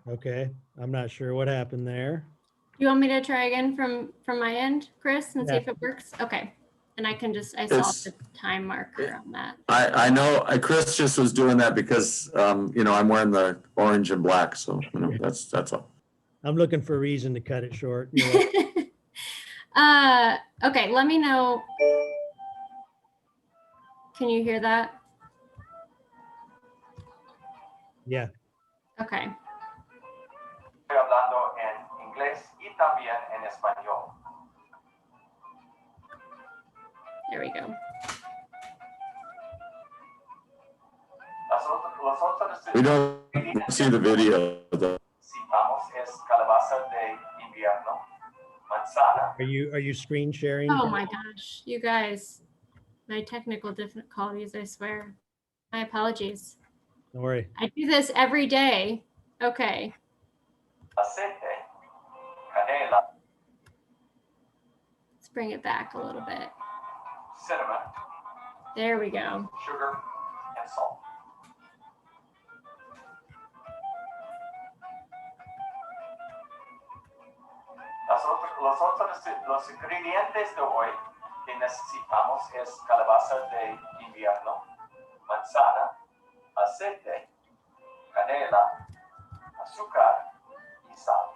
Okay, I'm not sure what happened there. Do you want me to try again from my end, Chris, and see Yeah. if it works? Okay. And I can just, I saw It's- the time marker on that. I know Chris just was doing that because, you know, I'm wearing the orange and black. So, you know, that's all. I'm looking for a reason to cut it short. You're right. Okay, let me know. Can you hear that? Yeah. Okay. Estoy hablando en inglés y también en español. There we go. We don't see the video though. Citamos es calabaza de invierno, manzana. Are you screen sharing? Oh my gosh, you guys, my technical difficulties, I swear. My apologies. Don't worry. I do this every day. Okay. Aceite, canela, Let's bring it back a little bit. cinnamon, There we go. sugar, and salt. Los ingredientes de hoy que necesitamos es calabaza de invierno, manzana, aceite, canela, azúcar y sal.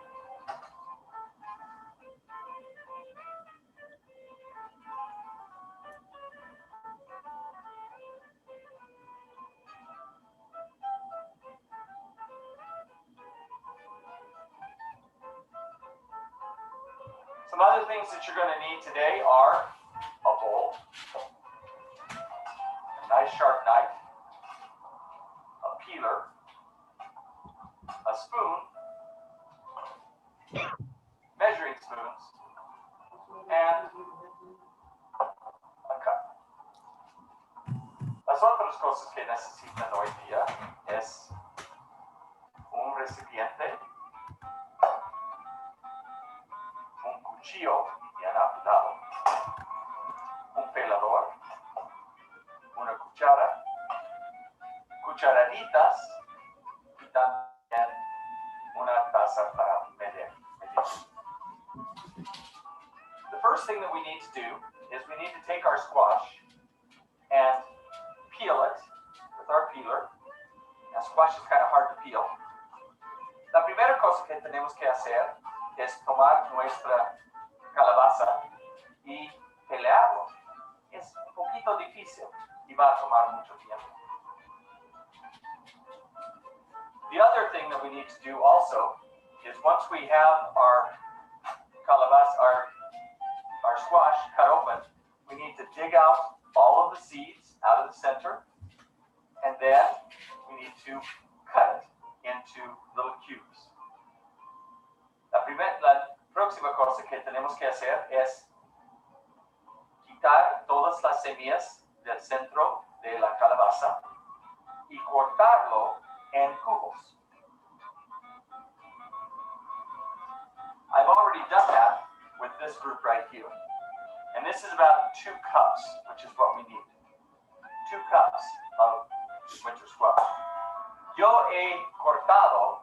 Some other things that you're going to need today are a bowl, a nice sharp knife, a peeler, a spoon, measuring spoons, and a cup. Las otras cosas que necesitan hoy día es un recipiente, un cuchillo bien afilado, un pelador, una cuchara, cucharaditas y también una taza para medir. The first thing that we need to do is we need to take our squash and peel it with our peeler. Now, squash is kind of hard to peel. La primera cosa que tenemos que hacer es tomar nuestra calabaza y pelearlo. Es un poquito difícil y va a tomar mucho tiempo. The other thing that we need to do also is once we have our calabaza, our squash cut open, we need to dig out all of the seeds out of the center, and then we need to cut it into little cubes. La próxima cosa que tenemos que hacer es quitar todas las semillas del centro de la calabaza y cortarlo en cubos. I've already done that with this group right here. And this is about 2 cups, which is what we need. 2 cups of winter squash. Yo he cortado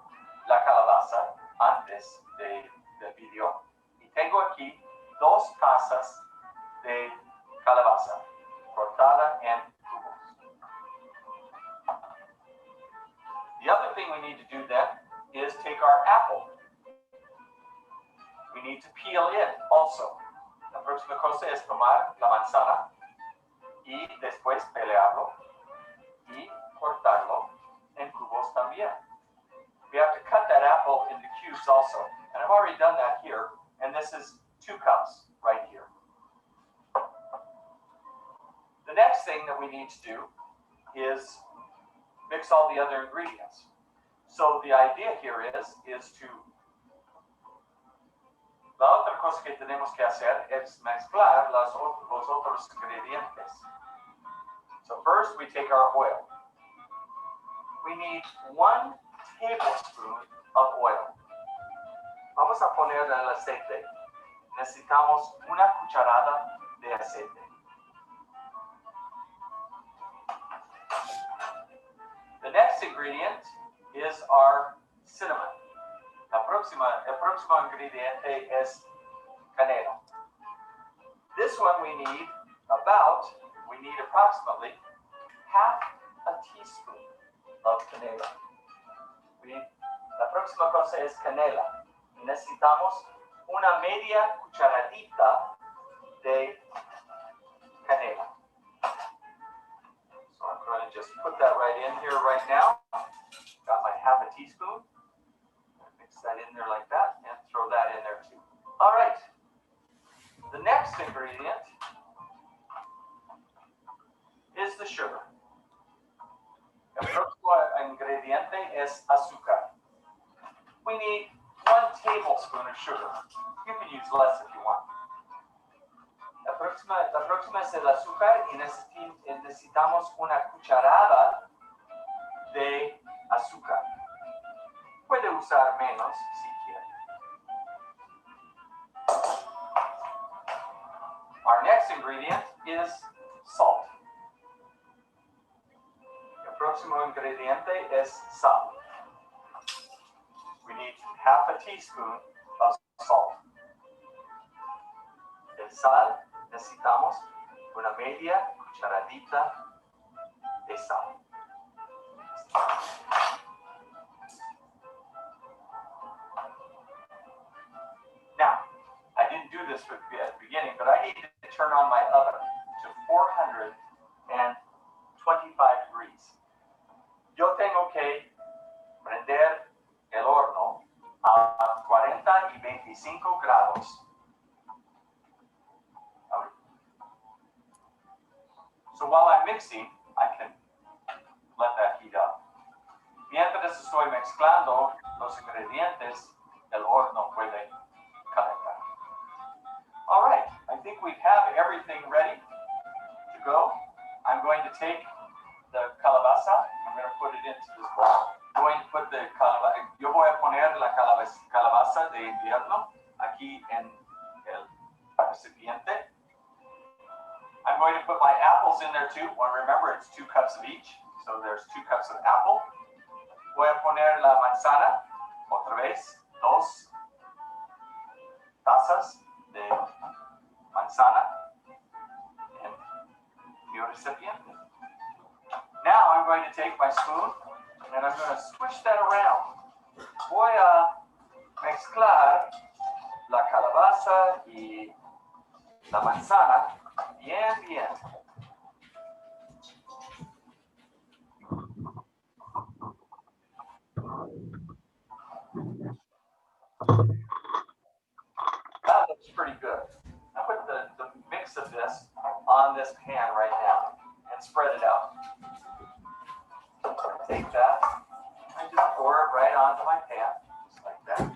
la calabaza antes del video y tengo aquí 2 tazas de calabaza cortada en cubos. The other thing we need to do then is take our apple. We need to peel it also. La próxima cosa es tomar la manzana y después pelearlo y cortarlo en cubos también. We have to cut that apple into cubes also. And I've already done that here. And this is 2 cups right here. The next thing that we need to do is mix all the other ingredients. So the idea here is to, la otra cosa que tenemos que hacer es mezclar los otros ingredientes. So first we take our oil. We need 1 tablespoon of oil. Vamos a poner el aceite. Necesitamos 1 cucharada de aceite. The next ingredient is our cinnamon. El próximo ingrediente es canela. This one we need approximately half a teaspoon of canela. La próxima cosa es canela. Necesitamos una media cucharadita de canela. So I'm going to just put that right in here right now. Got my half a teaspoon. Mix that in there like that and throw that in there too. All right. The next ingredient is the sugar. El próximo ingrediente es azúcar. We need 1 tablespoon of sugar. You can use less if you want. La próxima es el azúcar y necesitamos 1 cucharada de azúcar. Puede usar menos si quiere. Our next ingredient is salt. El próximo ingrediente es sal. We need half a teaspoon of salt. De sal necesitamos una media cucharadita de sal. Now, I didn't do this at the beginning, but I need to turn on my oven to 425 degrees. Yo tengo que prender el horno a 40 y 25 grados. So while I'm mixing, I can let that heat up. Mientras estoy mezclando los ingredientes, el horno puede calentar. All right, I think we have everything ready to go. I'm going to take the calabaza. I'm going to put it into this bowl. I'm going to put the calabaza. Yo voy a poner la calabaza de invierno aquí en el recipiente. I'm going to put my apples in there too. Well, remember, it's 2 cups of each. So there's 2 cups of apple. Voy a poner la manzana, otra vez, 2 tazas de manzana en mi recipiente. Now I'm going to take my spoon and I'm going to swish that around. Voy a mezclar la calabaza y la manzana bien. That looks pretty good. I put the mix of this on this pan right now and spread it out. Take that and just pour it right onto my pan, just like that.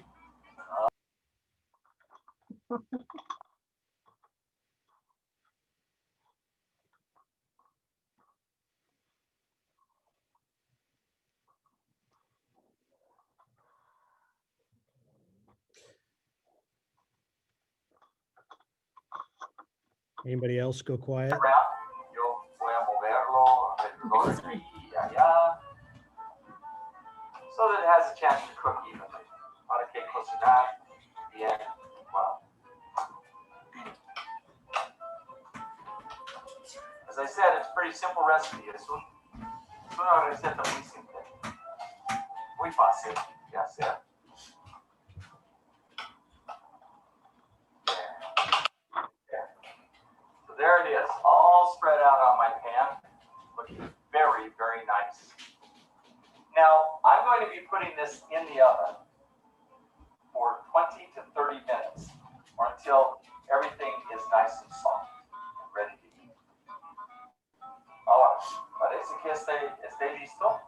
Anybody else go quiet? Yo voy a moverlo alrededor de aquí y allá, so that it has a chance to cook evenly. Para que cocinar bien. Well, as I said, it's a pretty simple recipe. Es una receta muy simple, muy fácil de hacer. There. all spread out on my pan, looking very, very nice. Now, I'm going to be putting this in the oven for 20 to 30 minutes, or until everything is nice and soft and ready to eat. Ahora, parece que esté listo.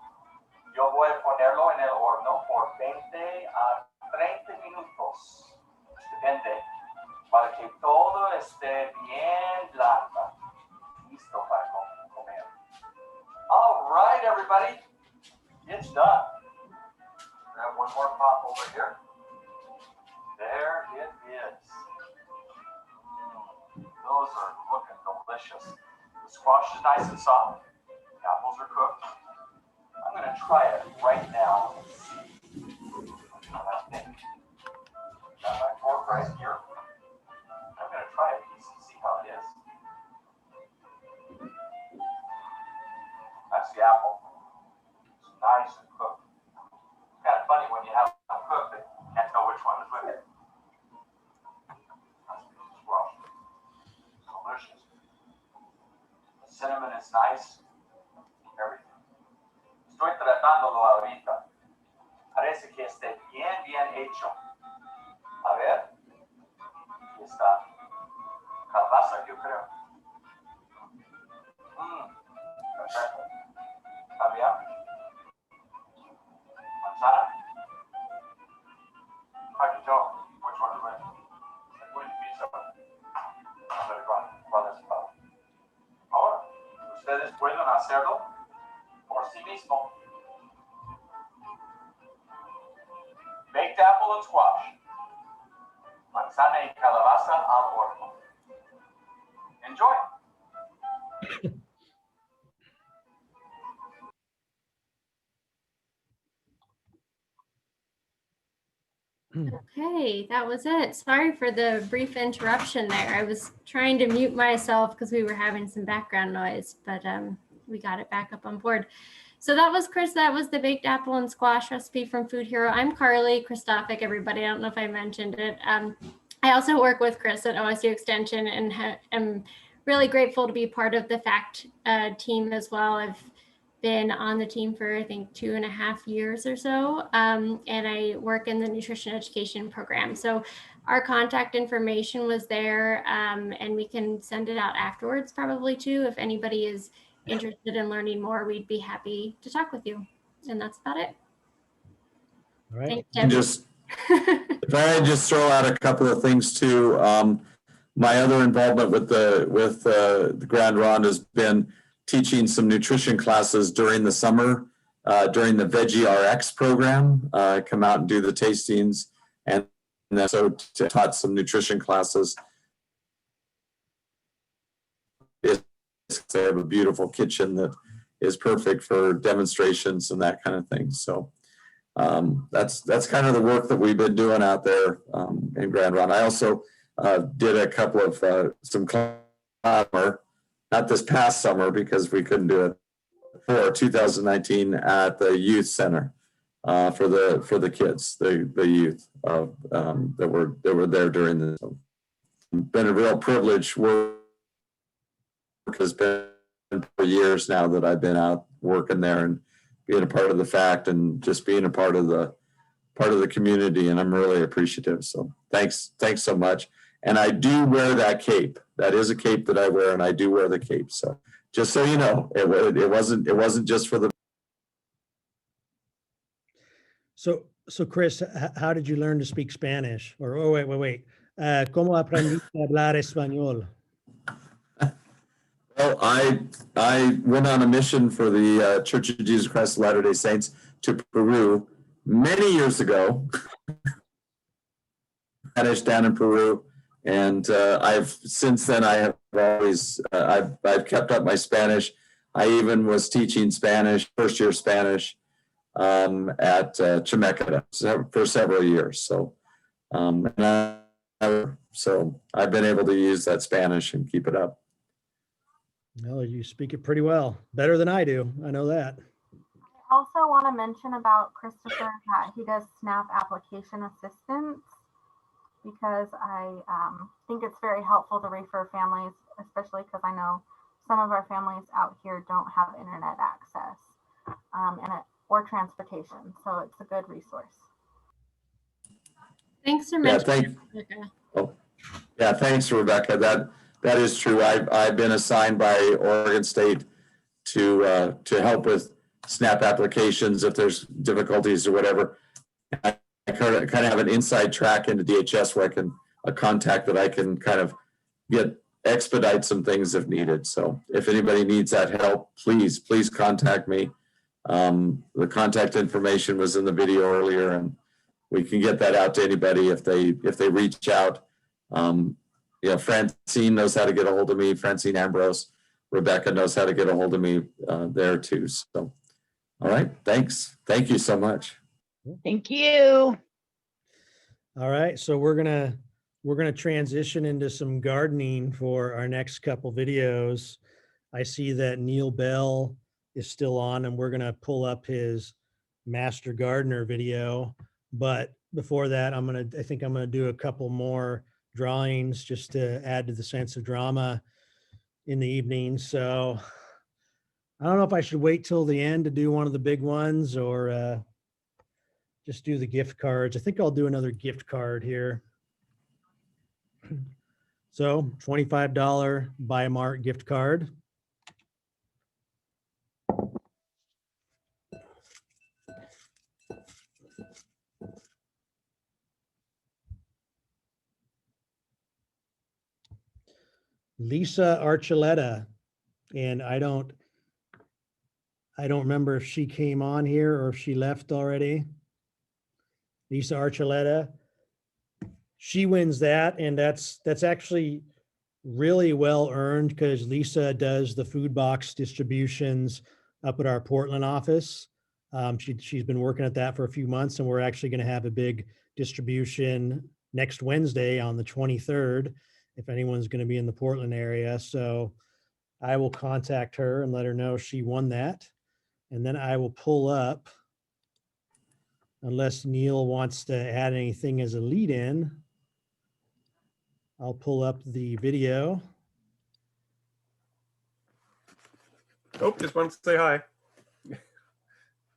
Yo voy a ponerlo en el horno por 20 a 30 minutos. Depende, para que todo esté bien blanda. Listo para comer. All right, everybody. It's done. Grab one more pot over here. There it is. Those are looking delicious. The squash is nice and soft. The apples are cooked. I'm going to try it right now and see what I think. Got my fork right here. I'm going to try a piece and see how it is. That's the apple. It's nice and cooked. It's kind of funny when you have them cooked, you can't tell which one is with it. That's the squash. It's delicious. The cinnamon is nice. Everything. Estoy tratándolo ahorita. Parece que esté bien, bien hecho. A ver. Aquí está. Calabaza, yo creo. Perfecto. ¿Está bien? Manzana? Hard to tell which one is which. It wouldn't be so. I better go on this spot. Ahora, ustedes pueden hacerlo por sí mismo. Baked apple and squash. Manzana y calabaza al horno. Enjoy. Okay, that was it. Sorry for the brief interruption there. I was trying to mute myself because we were having some background noise, but we got it back up on board. So that was Chris. That was the baked apple and squash recipe from Food Hero. I'm Carly Christophic, everybody. I don't know if I mentioned it. I also work with Chris at OSU Extension and am really grateful to be part of the FACT team as well. I've been on the team for, I think, 2.5 years or so, and I work in the nutrition education program. So our contact information was there, and we can send it out afterwards probably too. If anybody is interested in learning more, we'd be happy to talk with you. And that's about it. All right. If I just throw out a couple of things too, my other involvement with the Grand Ronde has been teaching some nutrition classes during the summer, during the Veggie RX program. Come out and do the tastings, and then so taught some nutrition classes. They have a beautiful kitchen that is perfect for demonstrations and that kind of thing. So that's kind of the work that we've been doing out there in Grand Ronde. I also did a couple of some summer, not this past summer because we couldn't do it, for 2019 at the youth center for the kids, the youth that were there during the. Been a real privilege. Work has been for years now that I've been out working there and being a part of the FACT and just being a part of the community, and I'm really appreciative. So thanks so much. And I do wear that cape. That is a cape that I wear, and I do wear the cape. So just so you know, it wasn't just for the. So Chris, how did you learn to speak Spanish? Or wait. ¿Cómo aprendiste a hablar español? Well, I went on a mission for the Church of Jesus Christ of Latter-day Saints to Peru many years ago. Spanish down in Peru, and since then I have always I've kept up my Spanish. I even was teaching Spanish, first year Spanish, at Chemeketa for several years. So, so I've been able to use that Spanish and keep it up. Well, you speak it pretty well, better than I do. I know that. I also want to mention about Christopher that he does SNAP application assistance, because I think it's very helpful to refer families, especially because I know some of our families out here don't have internet access or transportation. So it's a good resource. Thanks for Yeah, mentioning that, Rebecca. Yeah, thanks, Rebecca. That is true. I've been assigned by Oregon State to help with SNAP applications if there's difficulties or whatever. I kind of have an inside track into DHS where I can a contact that I can kind of expedite some things if needed. So if anybody needs that help, please contact me. The contact information was in the video earlier, and we can get that out to anybody if they reach out. Francine knows how to get a hold of me. Francine Ambrose. Rebecca knows how to get a hold of me there too. So, all right, thanks. Thank you so much. Thank you. All right, so we're gonna transition into some gardening for our next couple videos. I see that Neil Bell is still on, and we're gonna pull up his Master Gardener video. But before that, I think I'm gonna do a couple more drawings just to add to the sense of drama in the evening. So I don't know if I should wait till the end to do one of the big ones or just do the gift cards. I think I'll do another gift card here. So $25 Buy Mart gift card. Lisa Archuleta, and I don't remember if she came on here or if she left already. Lisa Archuleta, she wins that, and that's actually really well earned because Lisa does the food box distributions up at our Portland office. She's been working at that for a few months, and we're actually going to have a big distribution next Wednesday on the 23rd. If anyone's going to be in the Portland area. So I will contact her and let her know she won that. And then I will pull up, unless Neil wants to add anything as a lead in, I'll pull up the video. Oh, just wanted to say hi.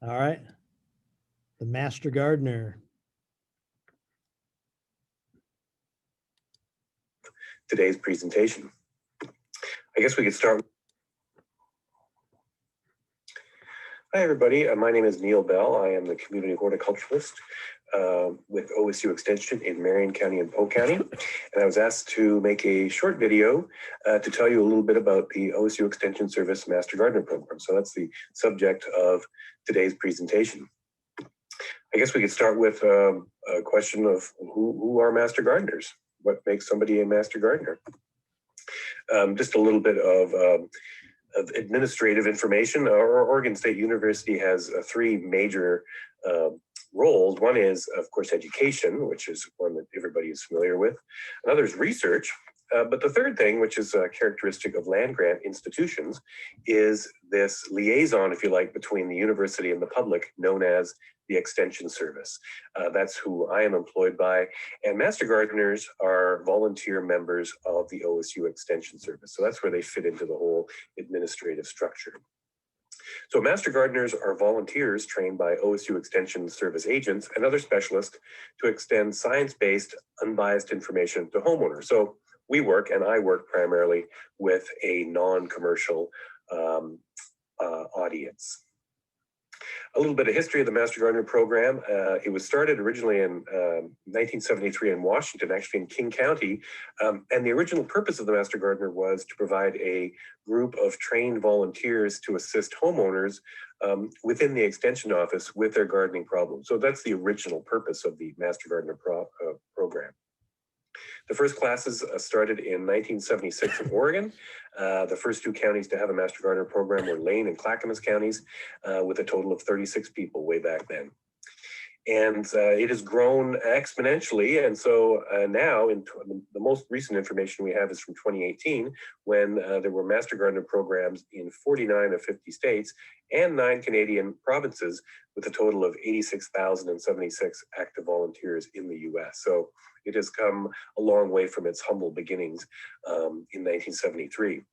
All right. The Master Gardener. Today's presentation. I guess we could start. Hi, everybody. My name is Neil Bell. I am the community horticulturalist with OSU Extension in Marion County and Polk County. And I was asked to make a short video to tell you a little bit about the OSU Extension Service Master Gardener Program. So that's the subject of today's presentation. I guess we could start with a question of who are Master Gardeners? What makes somebody a Master Gardener? Just a little bit of administrative information. Our Oregon State University has three major roles. One is, of course, education, which is one that everybody is familiar with. Another is research. But the third thing, which is a characteristic of land-grant institutions, is this liaison, if you like, between the university and the public, known as the Extension Service. That's who I am employed by. And Master Gardeners are volunteer members of the OSU Extension Service. So that's where they fit into the whole administrative structure. So Master Gardeners are volunteers trained by OSU Extension Service agents and other specialists to extend science-based, unbiased information to homeowners. So we work, and I work primarily with a non-commercial audience. A little bit of history of the Master Gardener program. It was started originally in 1973 in Washington, actually in King County. And the original purpose of the Master Gardener was to provide a group of trained volunteers to assist homeowners within the Extension office with their gardening problems. So that's the original purpose of the Master Gardener program. The first classes started in 1976 in Oregon. The first two counties to have a Master Gardener program were Lane and Clackamas counties, with a total of 36 people way back then. And it has grown exponentially. And so now, the most recent information we have is from 2018, when there were Master Gardener programs in 49 of 50 states and 9 Canadian provinces, with a total of 86,076 active volunteers in the US. So it has come a long way from its humble beginnings in 1973.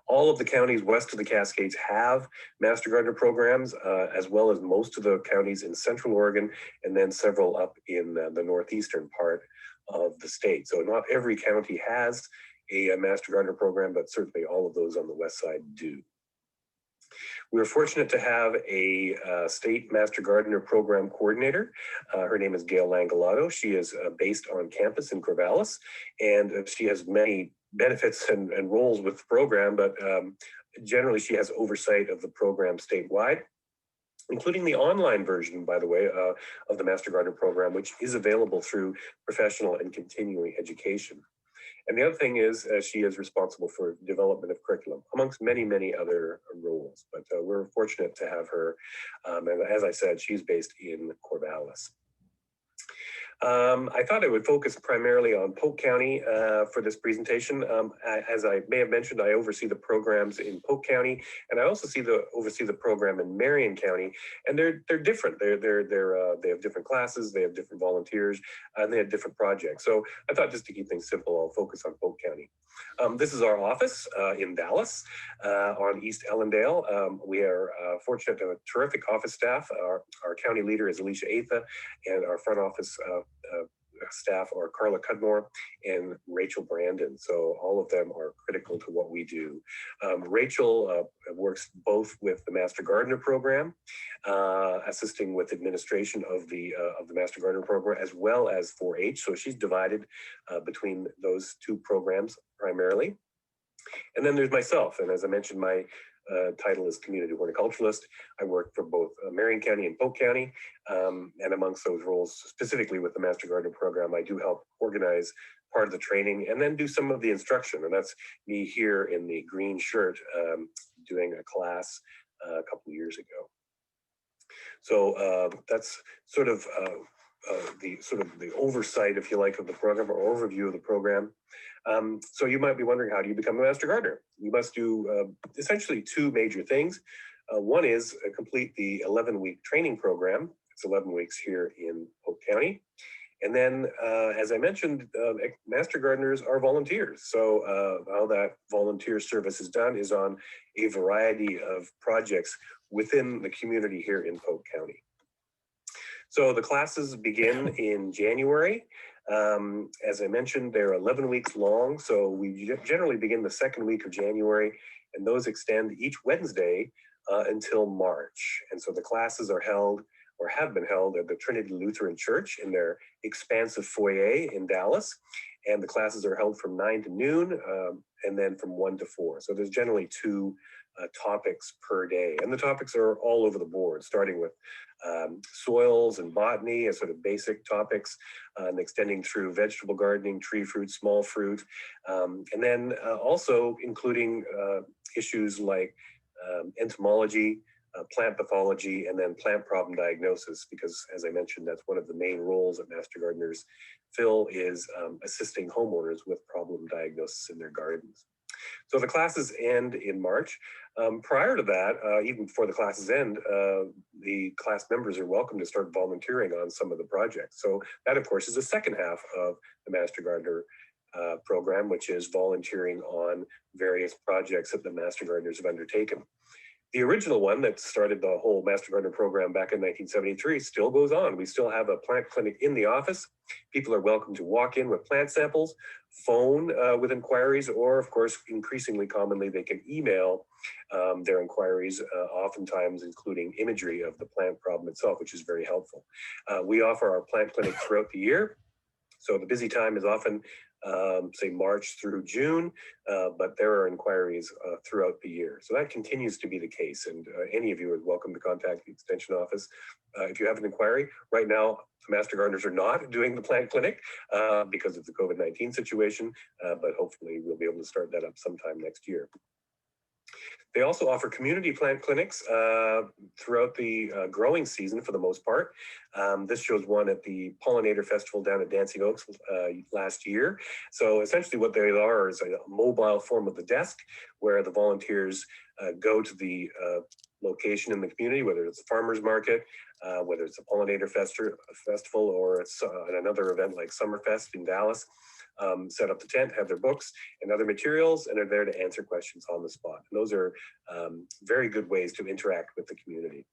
All of the counties west of the Cascades have Master Gardener programs, as well as most of the counties in Central Oregon, and then several up in the northeastern part of the state. So not every county has a Master Gardener program, but certainly all of those on the west side do. We were fortunate to have a state Master Gardener program coordinator. Her name is Gail Langalato. She is based on campus in Corvallis, and she has many benefits and roles with the program, but generally she has oversight of the program statewide, including the online version, by the way, of the Master Gardener program, which is available through professional and continuing education. And the other thing is she is responsible for development of curriculum, amongst many, many other roles. But we're fortunate to have her. And as I said, she's based in Corvallis. I thought I would focus primarily on Polk County for this presentation. As I may have mentioned, I oversee the programs in Polk County, and I also oversee the program in Marion County. And they're different. They have different classes, they have different volunteers, and they have different projects. So I thought just to keep things simple, I'll focus on Polk County. This is our office in Dallas on East Ellendale. We are fortunate to have a terrific office staff. Our county leader is Alicia Atha, and our front office staff are Carla Cudmore and Rachel Brandon. So all of them are critical to what we do. Rachel works both with the Master Gardener program, assisting with administration of the Master Gardener program, as well as 4-H. So she's divided between those two programs primarily. And then there's myself. And as I mentioned, my title is Community Horticulturalist. I work for both Marion County and Polk County. And amongst those roles, specifically with the Master Gardener program, I do help organize part of the training and then do some of the instruction. And that's me here in the green shirt doing a class a couple of years ago. So that's sort of the oversight, if you like, of the program, or overview of the program. So you might be wondering, how do you become a Master Gardener? You must do essentially two major things. One is complete the 11-week training program. It's 11 weeks here in Polk County. And then, as I mentioned, Master Gardeners are volunteers. So how that volunteer service is done is on a variety of projects within the community here in Polk County. So the classes begin in January. As I mentioned, they're 11 weeks long. So we generally begin the second week of January, and those extend each Wednesday until March. And so the classes are held, or have been held, at the Trinity Lutheran Church in their expansive foyer in Dallas. And the classes are held from 9 to noon, and then from 1 to 4. So there's generally 2 topics per day. And the topics are all over the board, starting with soils and botany as sort of basic topics, and extending through vegetable gardening, tree fruit, small fruit, and then also including issues like entomology, plant pathology, and then plant problem diagnosis, because as I mentioned, that's one of the main roles that Master Gardeners fill, is assisting homeowners with problem diagnosis in their gardens. So the classes end in March. Prior to that, even before the classes end, the class members are welcome to start volunteering on some of the projects. So that, of course, is the second half of the Master Gardener program, which is volunteering on various projects that the Master Gardeners have undertaken. The original one that started the whole Master Gardener program back in 1973 still goes on. We still have a plant clinic in the office. People are welcome to walk in with plant samples, phone with inquiries, or of course, increasingly commonly, they can email their inquiries, oftentimes including imagery of the plant problem itself, which is very helpful. We offer our plant clinic throughout the year. So the busy time is often say March through June, but there are inquiries throughout the year. So that continues to be the case, and any of you are welcome to contact the Extension Office if you have an inquiry. Right now, the Master Gardeners are not doing the plant clinic because of the COVID-19 situation, but hopefully we'll be able to start that up sometime next year. They also offer community plant clinics throughout the growing season for the most part. This shows one at the Pollinator Festival down at Dancing Oaks last year. So essentially what they are is a mobile form of the desk where the volunteers go to the location in the community, whether it's a farmer's market, whether it's a pollinator festival or it's another event like Summerfest in Dallas. Set up the tent, have their books and other materials, and are there to answer questions on the spot. And those are very good ways to interact with the community.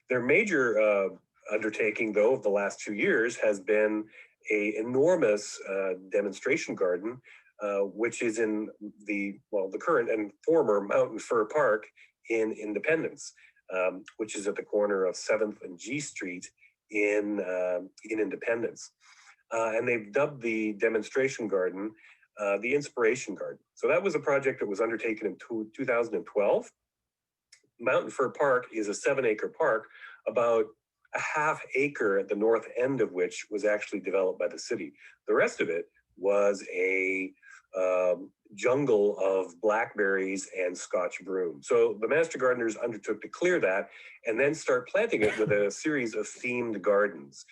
Their major undertaking, though, of the last 2 years has been an enormous demonstration garden, which is in the current and former Mountain Fir Park in Independence, which is at the corner of 7th and G Street in Independence. And they've dubbed the demonstration garden the Inspiration Garden. So that was a project that was undertaken in 2012. Mountain Fir Park is a 7-acre park, about a ½ acre at the north end of which was actually developed by the city. The rest of it was a jungle of blackberries and Scotch broom. So the master gardeners undertook to clear that and then start planting it with a series of themed gardens,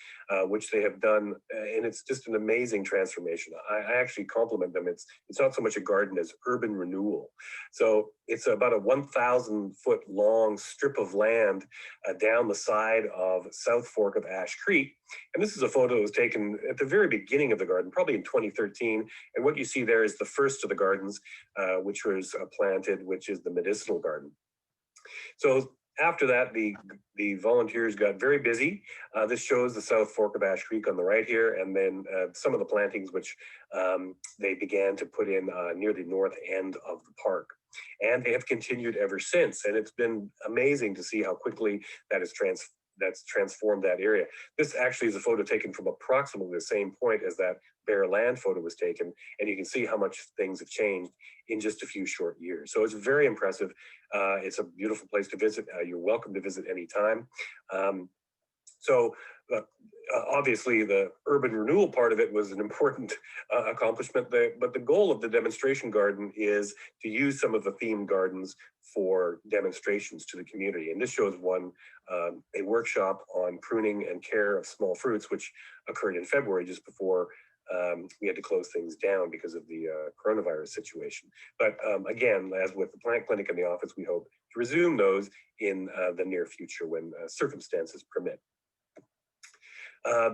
which they have done, and it's just an amazing transformation. I actually compliment them. It's not so much a garden as urban renewal. So it's about a 1,000-foot long strip of land down the side of South Fork of Ash Creek. And this is a photo that was taken at the very beginning of the garden, probably in 2013. And what you see there is the first of the gardens, which was planted, which is the medicinal garden. So after that, the volunteers got very busy. This shows the South Fork of Ash Creek on the right here, and then some of the plantings which they began to put in near the north end of the park. And they have continued ever since. And it's been amazing to see how quickly that is that's transformed that area. This actually is a photo taken from approximately the same point as that bare land photo was taken. And you can see how much things have changed in just a few short years. So it's very impressive. It's a beautiful place to visit. You're welcome to visit anytime. Obviously the urban renewal part of it was an important accomplishment, but the goal of the demonstration garden is to use some of the themed gardens for demonstrations to the community. And this shows one, a workshop on pruning and care of small fruits, which occurred in February, just before we had to close things down because of the coronavirus situation. But again, as with the plant clinic in the office, we hope to resume those in the near future when circumstances permit.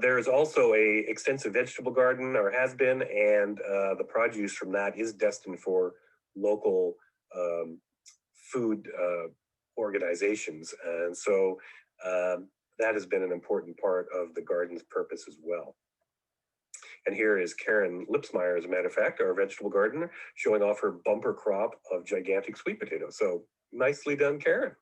There is also a extensive vegetable garden, or has been, and the produce from that is destined for local food organizations. And so that has been an important part of the garden's purpose as well. And here is Karen Lipsmeyer, as a matter of fact, our vegetable gardener, showing off her bumper crop of gigantic sweet potatoes. So nicely done, Karen.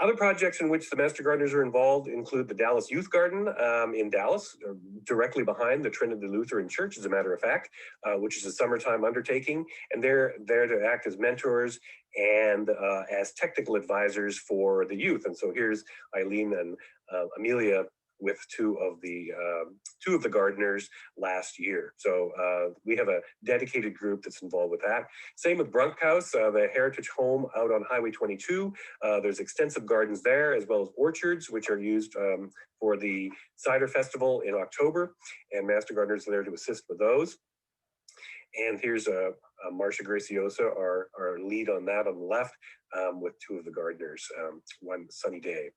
Other projects in which the Master Gardeners are involved include the Dallas Youth Garden in Dallas, directly behind the Trinity Lutheran Church, as a matter of fact, which is a summertime undertaking. And they're there to act as mentors and as technical advisors for the youth. And so here's Eileen and Amelia with two of the gardeners last year. So we have a dedicated group that's involved with that. Same with Brunkhouse, the heritage home out on Highway 22. There's extensive gardens there, as well as orchards, which are used for the cider festival in October, and Master Gardeners are there to assist with those. And here's Marcia Graciosa, our lead on that on the left, with two of the gardeners, one sunny day.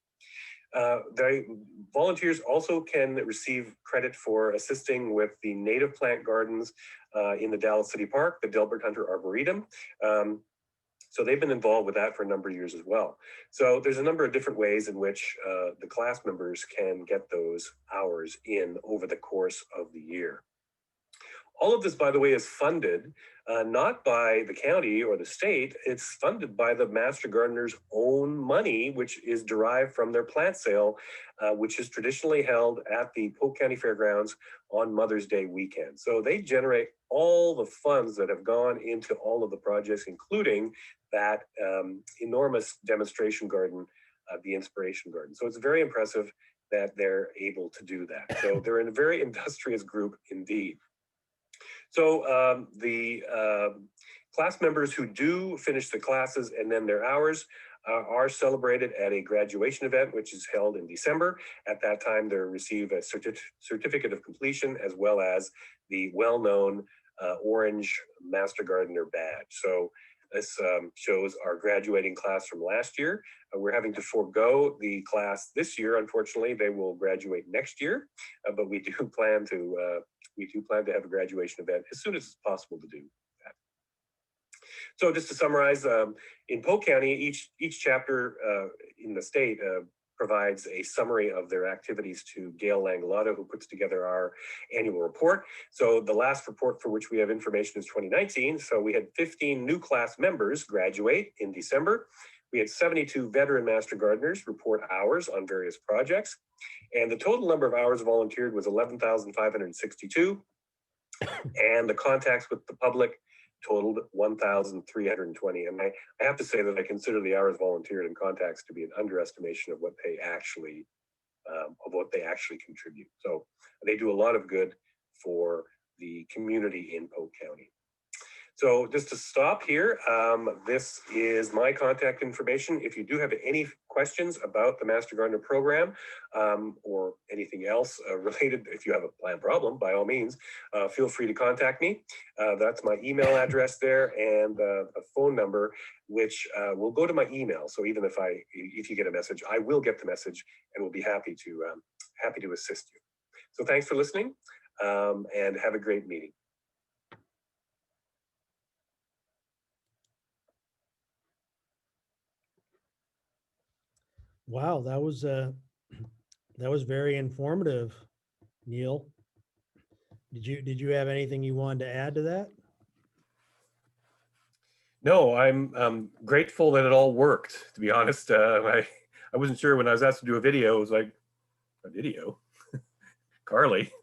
The volunteers also can receive credit for assisting with the native plant gardens in the Dallas City Park, the Delbert Hunter Arboretum. So they've been involved with that for a number of years as well. So there's a number of different ways in which the class members can get those hours in over the course of the year. All of this, by the way, is funded not by the county or the state. It's funded by the Master Gardeners' own money, which is derived from their plant sale, which is traditionally held at the Polk County Fairgrounds on Mother's Day weekend. So they generate all the funds that have gone into all of the projects, including that enormous demonstration garden, the Inspiration Garden. So it's very impressive that they're able to do that. So they're a very industrious group indeed. So the class members who do finish the classes and then their hours are celebrated at a graduation event, which is held in December. At that time, they receive a certificate of completion, as well as the well-known orange Master Gardener badge. So This shows our graduating class from last year. We're having to forego the class this year. Unfortunately, they will graduate next year, but we do plan to have a graduation event as soon as it's possible to do that. So just to summarize, in Polk County, each chapter in the state provides a summary of their activities to Gail Langolato, who puts together our annual report. So the last report for which we have information is 2019. So we had 15 new class members graduate in December. We had 72 veteran master gardeners report hours on various projects. And the total number of hours volunteered was 11,562. And the contacts with the public totaled 1,320. And I have to say that I consider the hours volunteered and contacts to be an underestimation of what they actually contribute. So they do a lot of good for the community in Polk County. So just to stop here, this is my contact information. If you do have any questions about the Master Gardener program or anything else related, if you have a plant problem, by all means, feel free to contact me. That's my email address there and a phone number, which will go to my email. So even if you get a message, I will get the message and will be happy to assist you. So thanks for listening and have a great meeting. Wow, that was very informative, Neil. Did you have anything you wanted to add to that? No, I'm grateful that it all worked, to be honest. I wasn't sure when I was asked to do a video. It was like, a video? Carly.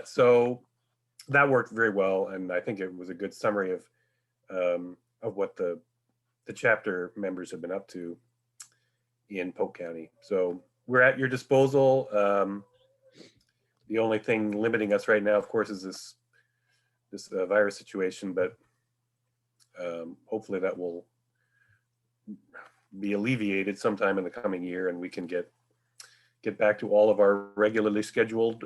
So that worked very well, and I think it was a good summary of what the chapter members have been up to in Polk County. So we're at your disposal. The only thing limiting us right now, of course, is this virus situation, but hopefully that will be alleviated sometime in the coming year and we can get back to all of our regularly scheduled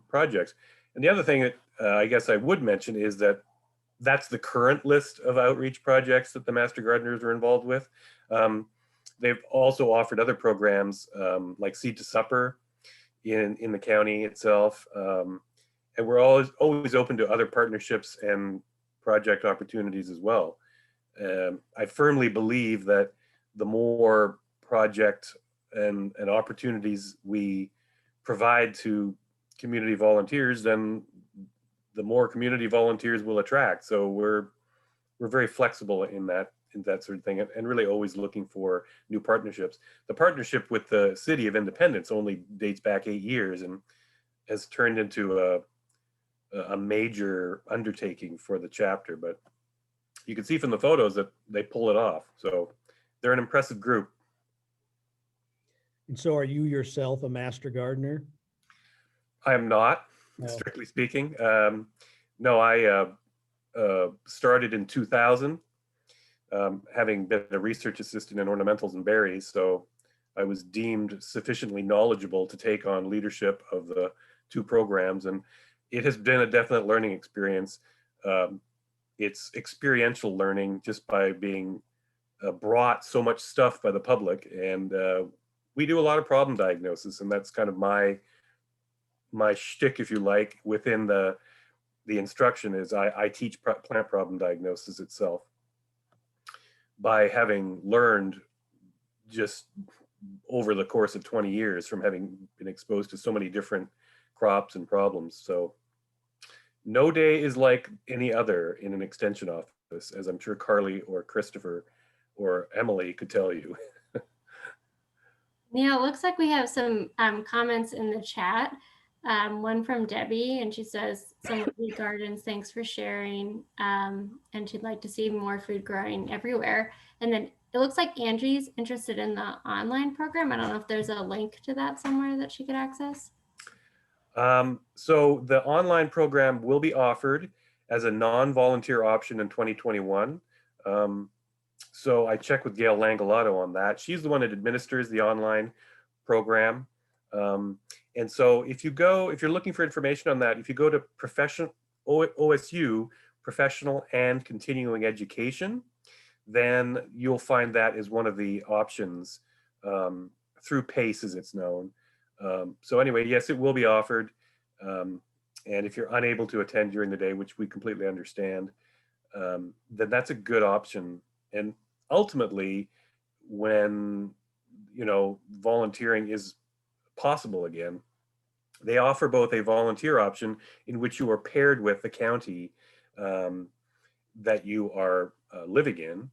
projects. And the other thing that I guess I would mention is that that's the current list of outreach projects that the Master Gardeners are involved with. They've also offered other programs like Seed to Supper in the county itself. And we're always open to other partnerships and project opportunities as well. I firmly believe that the more project and opportunities we provide to community volunteers, then the more community volunteers will attract. So we're very flexible in that sort of thing, and really always looking for new partnerships. The partnership with the City of Independence only dates back 8 years and has turned into a major undertaking for the chapter, but you can see from the photos that they pull it off. So they're an impressive group. And so are you yourself a Master Gardener? I am not, strictly speaking. No, I started in 2000. Having been a research assistant in ornamentals and berries, so I was deemed sufficiently knowledgeable to take on leadership of the two programs, and it has been a definite learning experience. It's experiential learning just by being brought so much stuff by the public, and we do a lot of problem diagnosis, and that's kind of my shtick, if you like, within the instruction is I teach plant problem diagnosis itself. By having learned just over the course of 20 years from having been exposed to so many different crops and problems. So no day is like any other in an extension office, as I'm sure Carly or Christopher or Emily could tell you. Neil, it looks like we have some comments in the chat. One from Debbie, and she says, "Some lovely gardens, thanks for sharing." And she'd like to see more food growing everywhere. And then it looks like Angie's interested in the online program. I don't know if there's a link to that somewhere that she could access. So the online program will be offered as a non-volunteer option in 2021. So I checked with Gail Langolato on that. She's the one that administers the online program. And so if you're looking for information on that, if you go to OSU professional and continuing education, then you'll find that is one of the options through PACE, as it's known. So anyway, yes, it will be offered. And if you're unable to attend during the day, which we completely understand, then that's a good option. And ultimately, when, you know, volunteering is possible again, they offer both a volunteer option in which you are paired with the county that you are living in.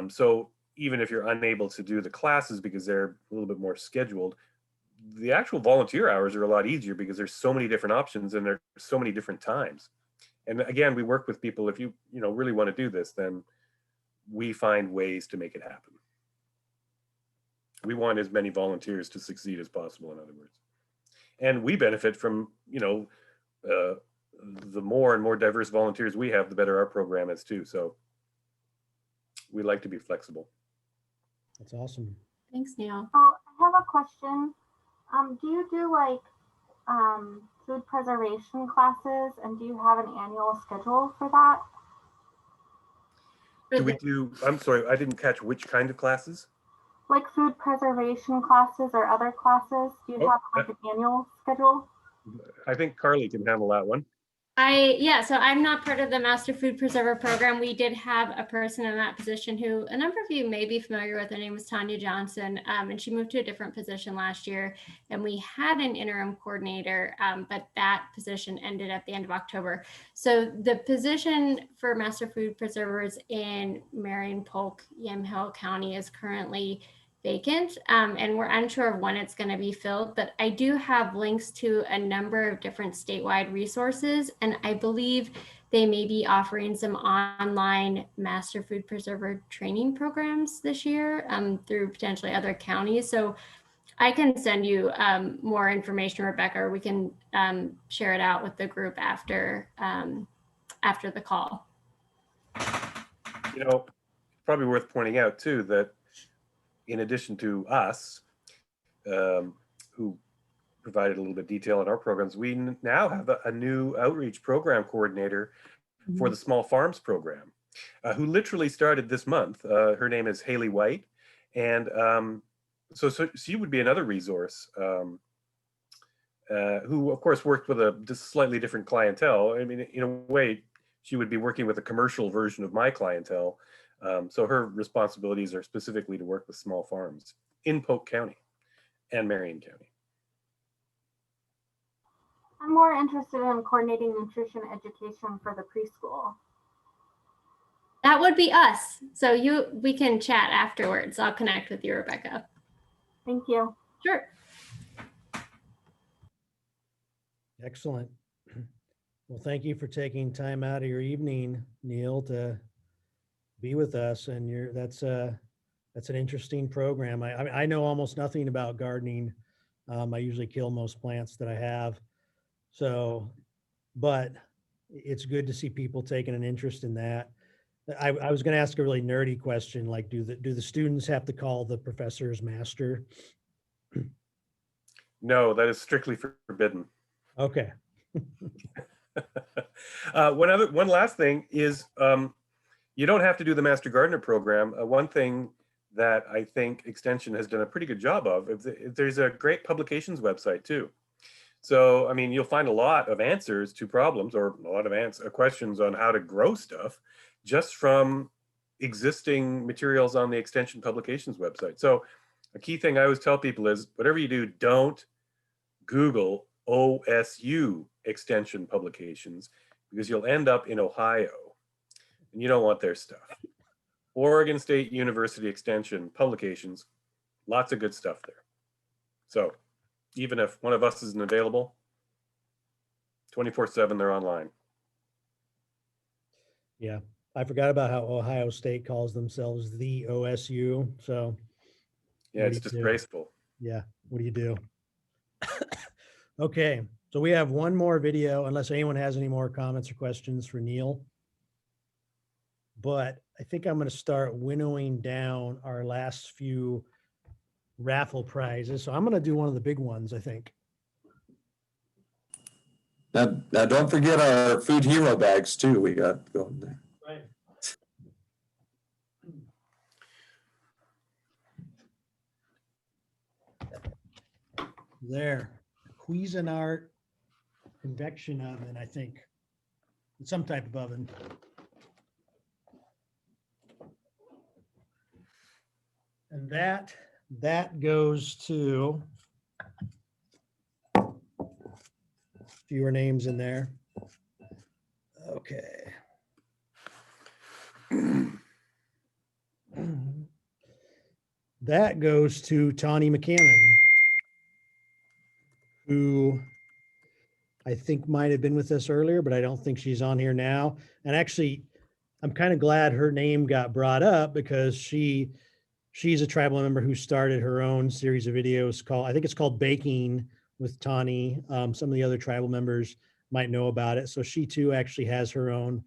So even if you're unable to do the classes because they're a little bit more scheduled, the actual volunteer hours are a lot easier because there's so many different options and there's so many different times. And again, we work with people. If you really want to do this, then we find ways to make it happen. We want as many volunteers to succeed as possible, in other words. And we benefit from, the more and more diverse volunteers we have, the better our program is too. So we like to be flexible. That's awesome. Thanks, Neil. I have a question. Do you do like food preservation classes, and do you have an annual schedule for that? Do we do, I'm sorry, I didn't catch which kind of classes? Like food preservation classes or other classes? Do you have like an annual schedule? I think Carly can handle that one. So I'm not part of the Master Food Preserver program. We did have a person in that position who a number of you may be familiar with. Her name was Tanya Johnson, and she moved to a different position last year. And we had an interim coordinator, but that position ended at the end of October. So the position for Master Food Preservers in Marion, Polk, Yamhill County is currently vacant, and we're unsure of when it's going to be filled, but I do have links to a number of different statewide resources, and I believe they may be offering some online Master Food Preserver training programs this year through potentially other counties. So I can send you more information, Rebecca, or we can share it out with the group after the call. Probably worth pointing out too that in addition to us, who provided a little bit of detail on our programs, we now have a new outreach program coordinator for the Small Farms program, who literally started this month. Her name is Haley White. And so she would be another resource who, of course, worked with a just slightly different clientele. I mean, in a way, she would be working with a commercial version of my clientele. So her responsibilities are specifically to work with small farms in Polk County and Marion County. I'm more interested in coordinating nutrition education for the preschool. That would be us. So we can chat afterwards. I'll connect with you, Rebecca. Thank you. Sure. Excellent. Well, thank you for taking time out of your evening, Neil, to be with us. And that's an interesting program. I know almost nothing about gardening. I usually kill most plants that I have. So, but it's good to see people taking an interest in that. I was going to ask a really nerdy question, like do the students have to call the professors master? No, that is strictly forbidden. Okay. One last thing is you don't have to do the Master Gardener program. One thing that I think Extension has done a pretty good job of is there's a great publications website too. So, I mean, you'll find a lot of answers to problems or a lot of questions on how to grow stuff just from existing materials on the Extension publications website. So a key thing I always tell people is whatever you do, don't Google OSU Extension publications because you'll end up in Ohio and you don't want their stuff. Oregon State University Extension publications, lots of good stuff there. So even if one of us isn't available, 24/7, they're online. Yeah, I forgot about how Ohio State calls themselves the OSU. So yeah, it's disgraceful. Yeah, what do you do? Okay, so we have one more video, unless anyone has any more comments or questions for Neil. But I think I'm going to start winnowing down our last few raffle prizes. So I'm going to do one of the big ones, I think. Now don't forget our food hero bags too. We got going there. Right. There, Cuisinart convection oven, I think. Some type of oven. And that goes to fewer names in there. Okay. That goes to Tawny McCannon, who I think might have been with us earlier, but I don't think she's on here now. And actually, I'm kind of glad her name got brought up because she's a tribal member who started her own series of videos called, I think it's called Baking with Tawny. Some of the other tribal members might know about it. So she too actually has her own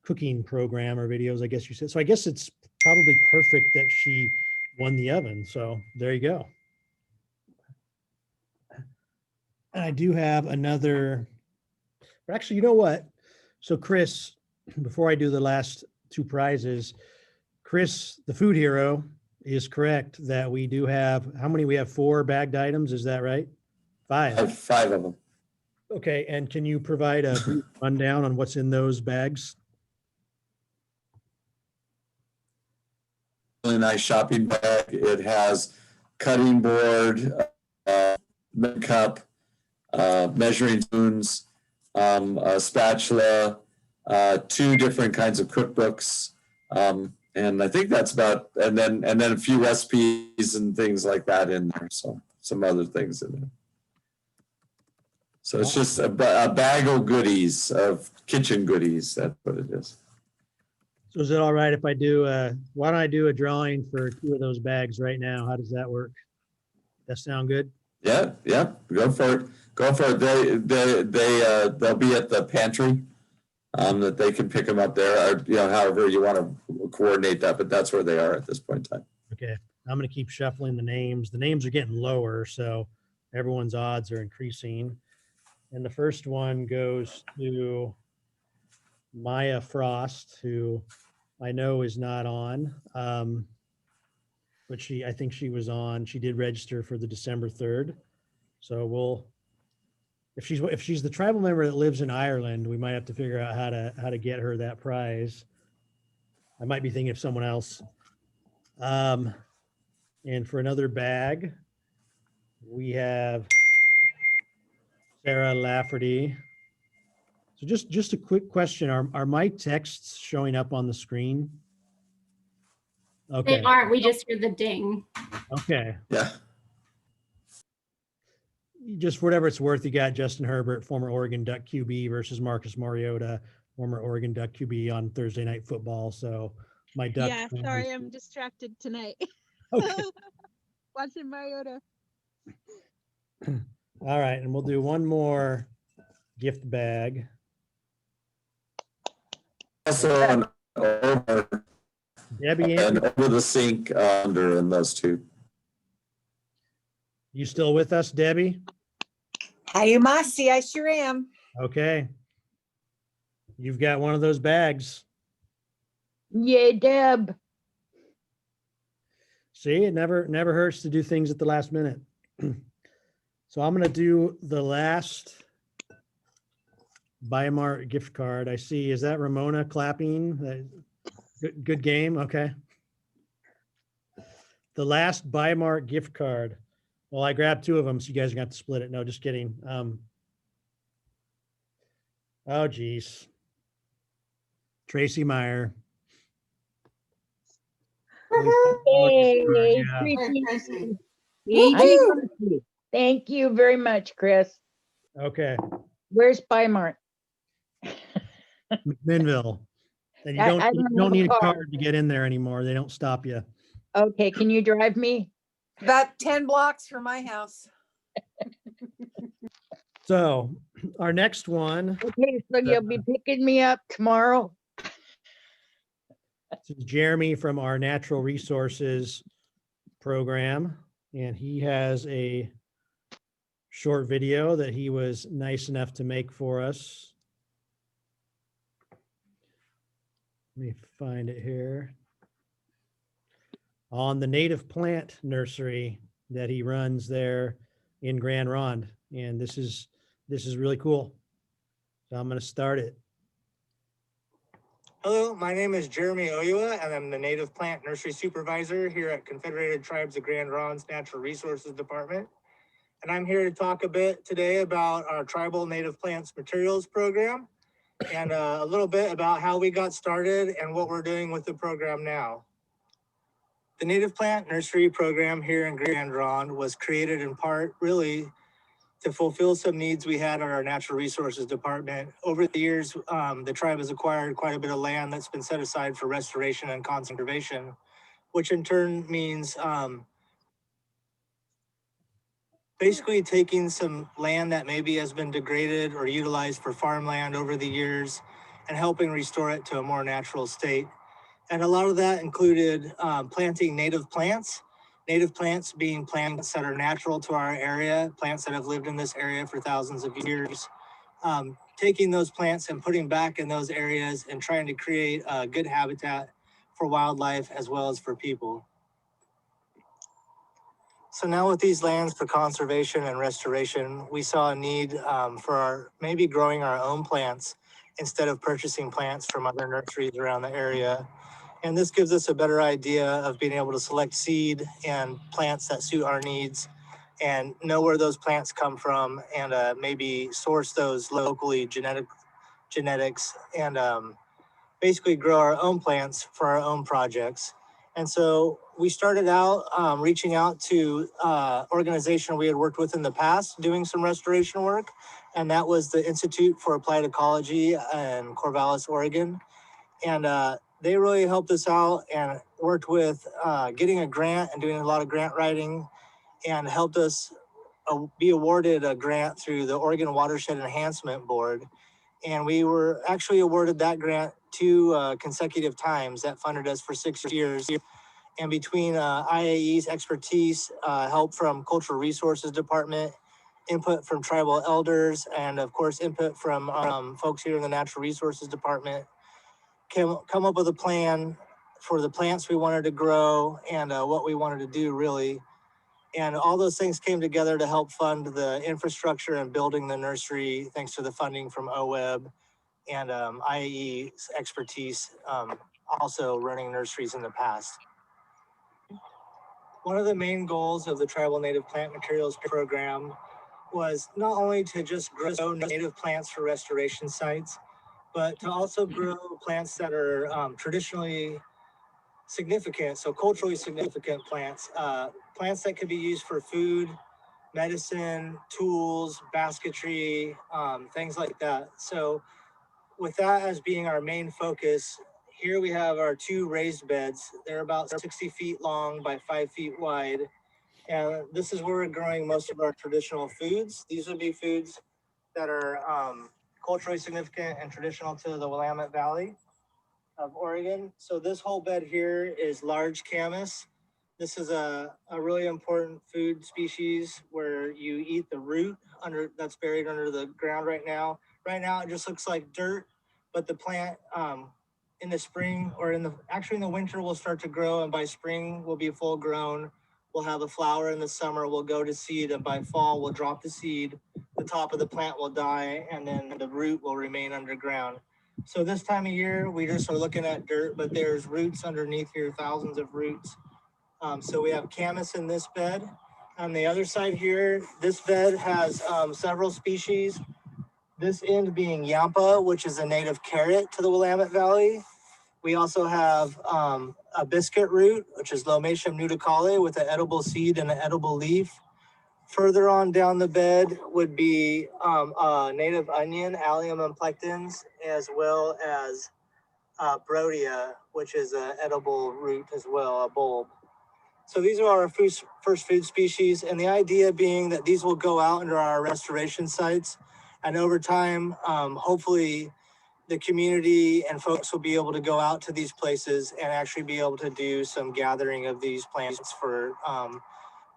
cooking program or videos, I guess you said. So I guess it's probably perfect that she won the oven. So there you go. And I do have another, but actually, you know what? So Chris, before I do the last two prizes, Chris, the food hero, is correct that we do have, how many? We have 4 bagged items. Is that right? 5. I have 5 of them. Okay. And can you provide a brief rundown on what's in those bags? Really nice shopping bag. It has cutting board, cup, measuring spoons, a spatula, 2 different kinds of cookbooks. And I think that's about, and then a few recipes and things like that in there. So some other things in there. So it's just a bag of goodies, of kitchen goodies. That's what it is. So is it all right if I do, why don't I do a drawing for 2 of those bags right now? How does that work? That sound good? Yeah, go for it. Go for it. They'll be at the pantry. That they can pick them up there, or however you want to coordinate that, but that's where they are at this point in time. Okay, I'm going to keep shuffling the names. The names are getting lower, so everyone's odds are increasing. And the first one goes to Maya Frost, who I know is not on, but I think she was on. She did register for the December 3rd. So if she's the tribal member that lives in Ireland, we might have to figure out how to get her that prize. I might be thinking of someone else. And for another bag, we have Sarah Lafferty. So just a quick question. Are my texts showing up on the screen? Okay. They aren't. We just hear the ding. Okay. Yeah. Just for whatever it's worth, you got Justin Herbert, former Oregon Duck QB, versus Marcus Mariota, former Oregon Duck QB on Thursday Night Football. So my Duck. Yeah, sorry, I'm distracted tonight. Okay. Watching Mariota. All right, and we'll do one more gift bag. Also an over, Debbie, and over the sink under in those 2. You still with us, Debbie? Ayumasi, I sure am. Okay. You've got one of those bags. Yay, Deb. See, it never hurts to do things at the last minute. So I'm going to do the last Bimart gift card. I see, is that Ramona clapping? Good game. Okay. The last Bimart gift card. Well, I grabbed 2 of them, so you guys are going to have to split it. No, just kidding. Oh, geez. Tracy Meyer. Yay, Yeah. Thank you very much, Chris. Okay. Where's Bimart? McMinnville. And you I don't have need a car. card to get in there anymore. They don't stop you. Okay, can you drive me? About 10 blocks from my house. So our next one. Okay, so you'll be picking me up tomorrow. This is Jeremy from our natural resources program, and he has a short video that he was nice enough to make for us. Let me find it here. On the native plant nursery that he runs there in Grand Ronde. And this is really cool. So I'm going to start it. Hello, my name is Jeremy Ojua, and I'm the Native Plant Nursery Supervisor here at Confederated Tribes of Grand Ronde's Natural Resources Department. And I'm here to talk a bit today about our Tribal Native Plants Materials Program and a little bit about how we got started and what we're doing with the program now. The Native Plant Nursery Program here in Grand Ronde was created in part really to fulfill some needs we had in our Natural Resources Department. Over the years, the tribe has acquired quite a bit of land that's been set aside for restoration and conservation, which in turn means basically taking some land that maybe has been degraded or utilized for farmland over the years and helping restore it to a more natural state. And a lot of that included planting native plants being plants that are natural to our area, plants that have lived in this area for thousands of years. Taking those plants and putting back in those areas and trying to create a good habitat for wildlife as well as for people. So now with these lands for conservation and restoration, we saw a need for maybe growing our own plants instead of purchasing plants from other nurseries around the area. And this gives us a better idea of being able to select seed and plants that suit our needs and know where those plants come from and maybe source those locally genetics and basically grow our own plants for our own projects. And so we started out reaching out to organization we had worked with in the past, doing some restoration work. And that was the Institute for Applied Ecology in Corvallis, Oregon. And they really helped us out and worked with getting a grant and doing a lot of grant writing and helped us be awarded a grant through the Oregon Watershed Enhancement Board. And we were actually awarded that grant 2 consecutive times. That funded us for 6 years. And between IAE's expertise, help from Cultural Resources Department, input from tribal elders, and of course, input from folks here in the Natural Resources Department, come up with a plan for the plants we wanted to grow and what we wanted to do really. And all those things came together to help fund the infrastructure and building the nursery, thanks to the funding from OWEB and IAE's expertise, also running nurseries in the past. One of the main goals of the Tribal Native Plant Materials Program was not only to just grow native plants for restoration sites, but to also grow plants that are traditionally significant, so culturally significant plants, plants that could be used for food, medicine, tools, basketry, things like that. So with that as being our main focus, here we have our 2 raised beds. They're about 60 feet long by 5 feet wide. And this is where we're growing most of our traditional foods. These would be foods that are culturally significant and traditional to the Willamette Valley of Oregon. So this whole bed here is large camas. This is a really important food species where you eat the root that's buried under the ground right now. Right now it just looks like dirt, but the plant in the spring or actually in the winter will start to grow, and by spring will be full grown. We'll have a flower in the summer, we'll go to seed, and by fall we'll drop the seed. The top of the plant will die, and then the root will remain underground. So this time of year, we just are looking at dirt, but there's roots underneath here, thousands of roots. So we have camas in this bed. On the other side here, this bed has several species. This end being yampa, which is a native carrot to the Willamette Valley. We also have a biscuit root, which is Lomatium nudicale, with an edible seed and an edible leaf. Further on down the bed would be a native onion, Allium implectans, as well as Brodia, which is an edible root as well, a bulb. So these are our first food species, and the idea being that these will go out into our restoration sites, and over time, hopefully the community and folks will be able to go out to these places and actually be able to do some gathering of these plants for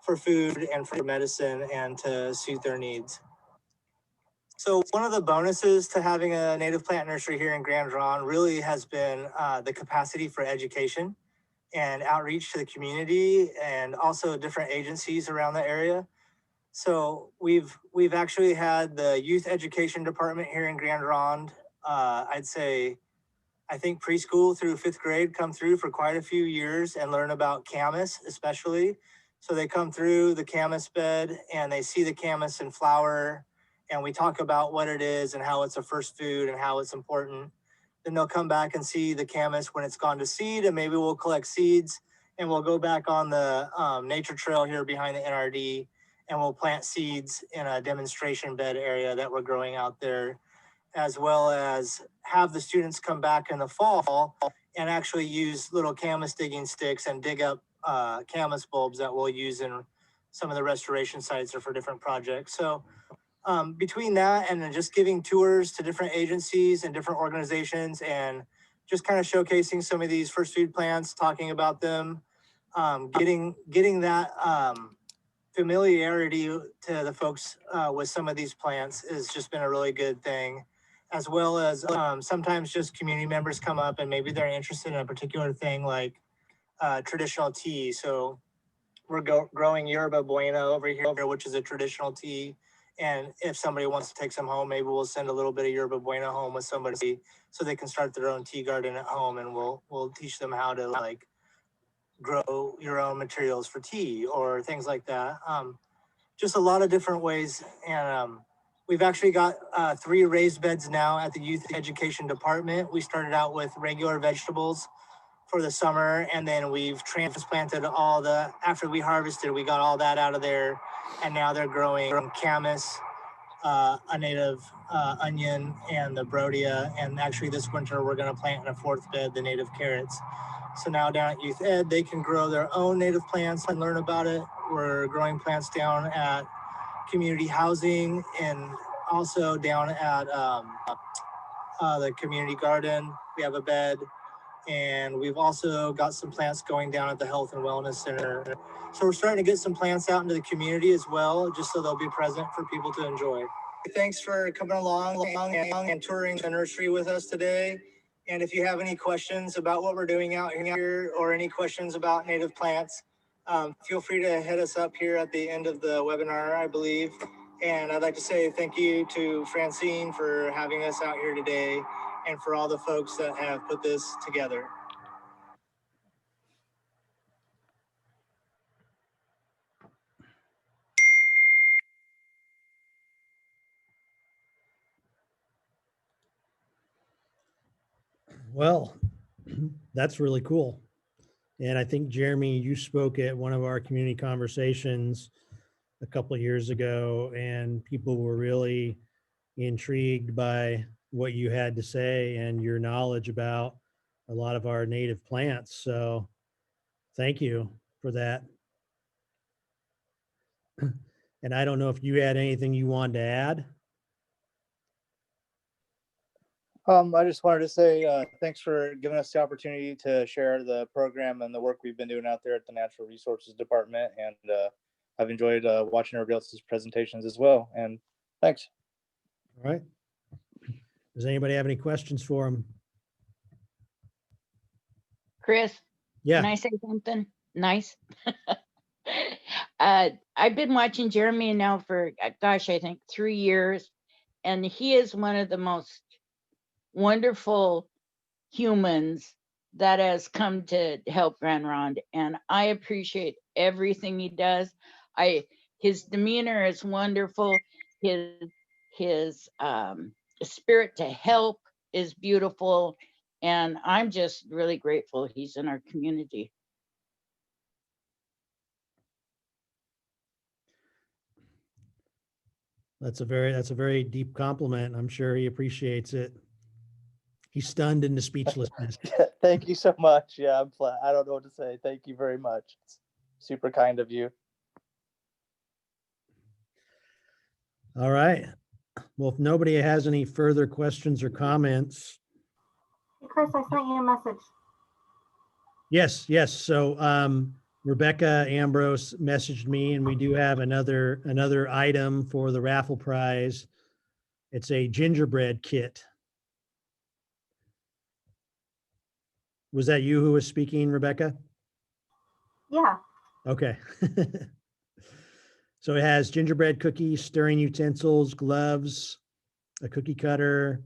for food and for medicine and to suit their needs. So one of the bonuses to having a native plant nursery here in Grand Ronde really has been the capacity for education and outreach to the community and also different agencies around the area. So we've actually had the youth education department here in Grand Ronde. I'd say, I think preschool through 5th grade come through for quite a few years and learn about camas especially. So they come through the camas bed and they see the camas in flower, and we talk about what it is and how it's a first food and how it's important. Then they'll come back and see the camas when it's gone to seed, and maybe we'll collect seeds and we'll go back on the nature trail here behind the NRD, and we'll plant seeds in a demonstration bed area that we're growing out there, as well as have the students come back in the fall and actually use little camas digging sticks and dig up camas bulbs that we'll use in some of the restoration sites or for different projects. So between that and then just giving tours to different agencies and different organizations and just kind of showcasing some of these first food plants, talking about them, getting that familiarity to the folks with some of these plants has just been a really good thing, as well as sometimes just community members come up and maybe they're interested in a particular thing like traditional tea. So we're growing yerba buena over here, which is a traditional tea. And if somebody wants to take some home, maybe we'll send a little bit of yerba buena home with somebody so they can start their own tea garden at home, and we'll teach them how to like grow your own materials for tea or things like that. Just a lot of different ways. And we've actually got 3 raised beds now at the youth education department. We started out with regular vegetables for the summer, and then we've transplanted all the, after we harvested, we got all that out of there, and now they're growing camas, a native onion, and the brodia. And actually this winter we're going to plant in a 4th bed the native carrots. So now down at Youth Ed, they can grow their own native plants and learn about it. We're growing plants down at community housing and also down at the community garden. We have a bed, and we've also got some plants going down at the Health and Wellness Center. So we're starting to get some plants out into the community as well, just so they'll be present for people to enjoy. Thanks for coming along and touring the nursery with us today. And if you have any questions about what we're doing out here or any questions about native plants, feel free to hit us up here at the end of the webinar, I believe. And I'd like to say thank you to Francine for having us out here today and for all the folks that have put this together. Well, that's really cool. And I think, Jeremy, you spoke at one of our community conversations a couple of years ago, and people were really intrigued by what you had to say and your knowledge about a lot of our native plants. So thank you for that. And I don't know if you had anything you wanted to add. I just wanted to say thanks for giving us the opportunity to share the program and the work we've been doing out there at the Natural Resources Department. And I've enjoyed watching everybody else's presentations as well. And thanks. All right. Does anybody have any questions for him? Chris, yeah. Can I say something nice? I've been watching Jeremy now for, gosh, I think 3 years, and he is one of the most wonderful humans that has come to help Grand Ronde, and I appreciate everything he does. His demeanor is wonderful. His spirit to help is beautiful, and I'm just really grateful he's in our community. That's a very deep compliment. I'm sure he appreciates it. He's stunned into speechlessness. Thank you so much. Yeah, I'm flat. I don't know what to say. Thank you very much. It's super kind of you. All right. Well, if nobody has any further questions or comments. Hey, Chris, I sent you a message. Yes. So Rebecca Ambrose messaged me, and we do have another item for the raffle prize. It's a gingerbread kit. Was that you who was speaking, Rebecca? Yeah. Okay. So it has gingerbread cookies, stirring utensils, gloves, a cookie cutter,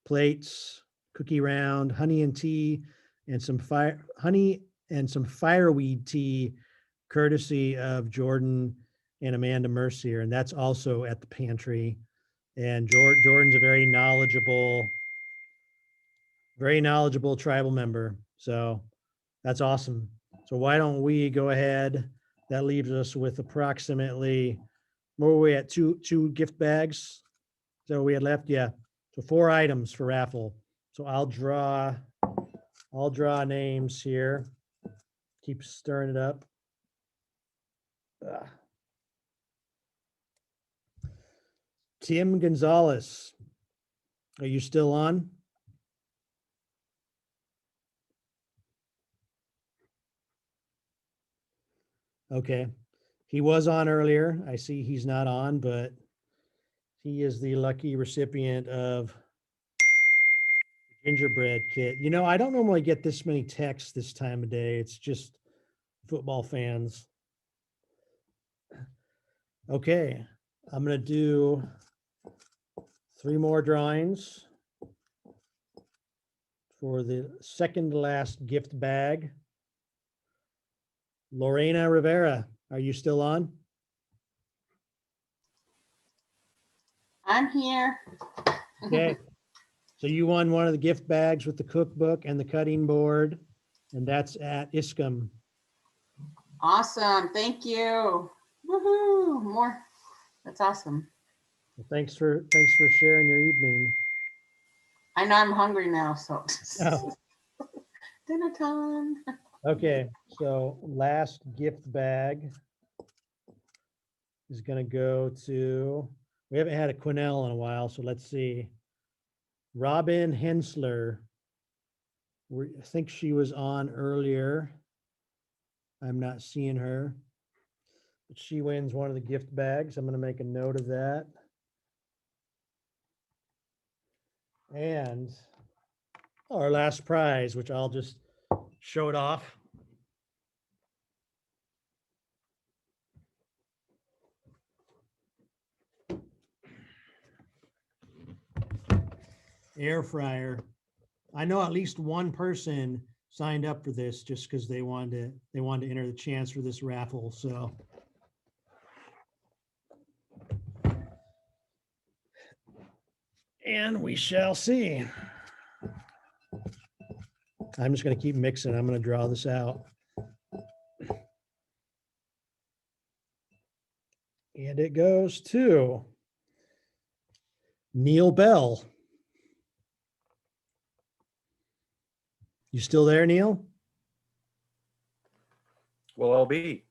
plates, cookie round, honey and tea, and some fireweed tea, courtesy of Jordan and Amanda Mercier, and that's also at the pantry. And Jordan's a very knowledgeable tribal member. So that's awesome. So why don't we go ahead? That leaves us with approximately, where were we at, two gift bags? So we had left, yeah. So 4 items for raffle. So I'll draw names here. Keep stirring it up. Tim Gonzalez, are you still on? Okay, he was on earlier. I see he's not on, but he is the lucky recipient of gingerbread kit. You know, I don't normally get this many texts this time of day. It's just football fans. Okay, I'm gonna do 3 more drawings for the second to last gift bag. Lorena Rivera, are you still on? I'm here. Okay. So you won one of the gift bags with the cookbook and the cutting board, and that's at ISCOM. Awesome. Thank you. Woohoo. More. That's awesome. Well, thanks for sharing your evening. I know I'm hungry now, so Oh, dinner time. okay, so last gift bag is going to go to, we haven't had a Quinnell in a while, so let's see. Robin Hensler. I think she was on earlier. I'm not seeing her, but she wins one of the gift bags. I'm going to make a note of that. And our last prize, which I'll just show it off. Air fryer. I know at least one person signed up for this just because they wanted to enter the chance for this raffle. So and we shall see. I'm just going to keep mixing. I'm going to draw this out. And it goes to Neil Bell. You still there, Neil? Well, I'll be.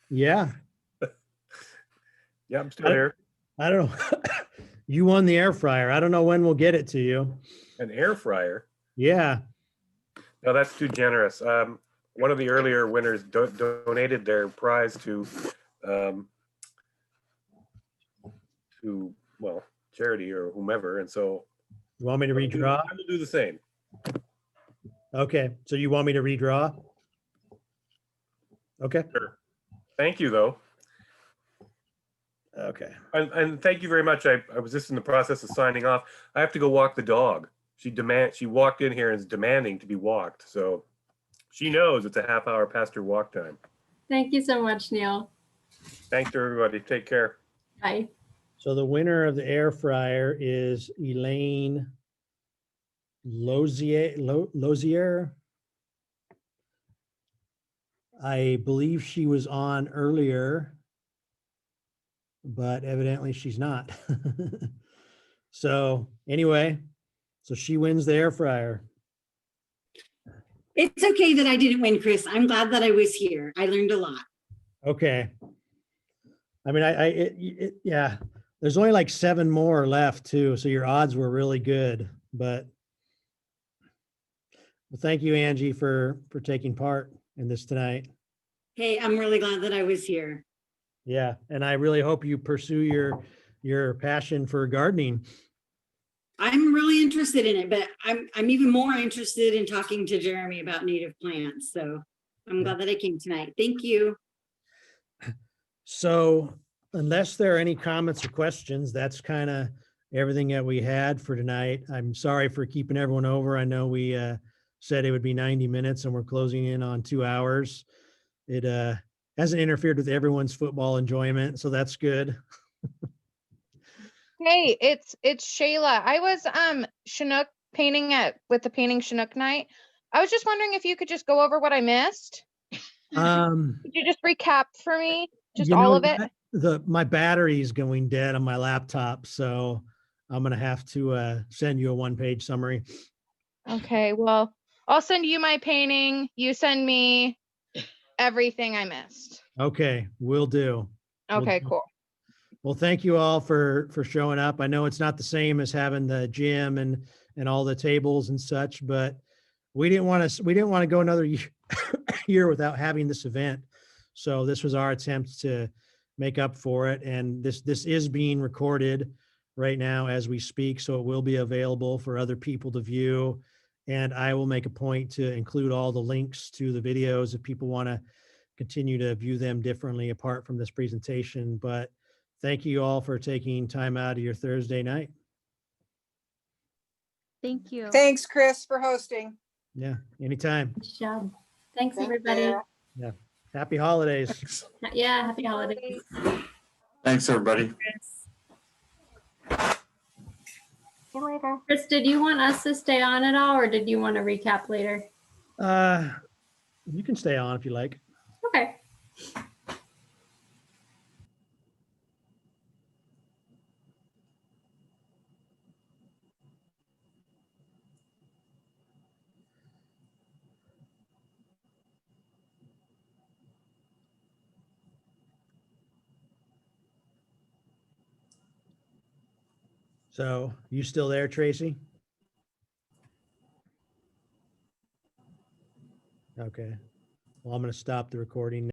Yeah. Yeah, I'm still here. I don't know. You won the air fryer. I don't know when we'll get it to you. An air fryer? Yeah. No, that's too generous. One of the earlier winners donated their prize to well, charity or whomever, and so. You want me to redraw? I will do the same. Okay, so you want me to redraw? Okay. Sure. Thank you, though. Okay. And thank you very much. I was just in the process of signing off. I have to go walk the dog. She walked in here and is demanding to be walked. So she knows it's a half-hour past her walk time. Thank you so much, Neil. Thanks to everybody. Take care. Bye. So the winner of the air fryer is Elaine Lozier. I believe she was on earlier, but evidently she's not. So anyway, so she wins the air fryer. It's okay that I didn't win, Chris. I'm glad that I was here. I learned a lot. Okay. I mean, yeah, there's only like 7 more left too. So your odds were really good, but well, thank you, Angie, for taking part in this tonight. Hey, I'm really glad that I was here. Yeah, and I really hope you pursue your passion for gardening. I'm really interested in it, but I'm even more interested in talking to Jeremy about native plants. So I'm glad that I came tonight. Thank you. So unless there are any comments or questions, that's kind of everything that we had for tonight. I'm sorry for keeping everyone over. I know we said it would be 90 minutes and we're closing in on 2 hours. It hasn't interfered with everyone's football enjoyment, so that's good. Hey, it's Shayla. I was Chinook painting with the painting Chinook night. I was just wondering if you could just go over what I missed. Could you just recap for me? Just You all know of it? what? My battery is going dead on my laptop, so I'm gonna have to send you a one-page summary. Okay, well, I'll send you my painting. You send me everything I missed. Okay, will do. Will Okay, do. cool. Well, thank you all for showing up. I know it's not the same as having the gym and all the tables and such, but we didn't want to go another year without having this event. So this was our attempt to make up for it. And this is being recorded right now as we speak, so it will be available for other people to view. And I will make a point to include all the links to the videos if people want to continue to view them differently apart from this presentation. But thank you all for taking time out of your Thursday night. Thank you. Thanks, Chris, for hosting. Yeah, anytime. Good job. Thanks, Thank everybody. you. Yeah. Happy holidays. Yeah, happy holidays. Thanks, everybody. See you later. Chris, did you want us to stay on at all, or did you want to recap later? You can stay on if you like. Okay. So you still there, Tracy? Okay. Well, I'm going to stop the recording.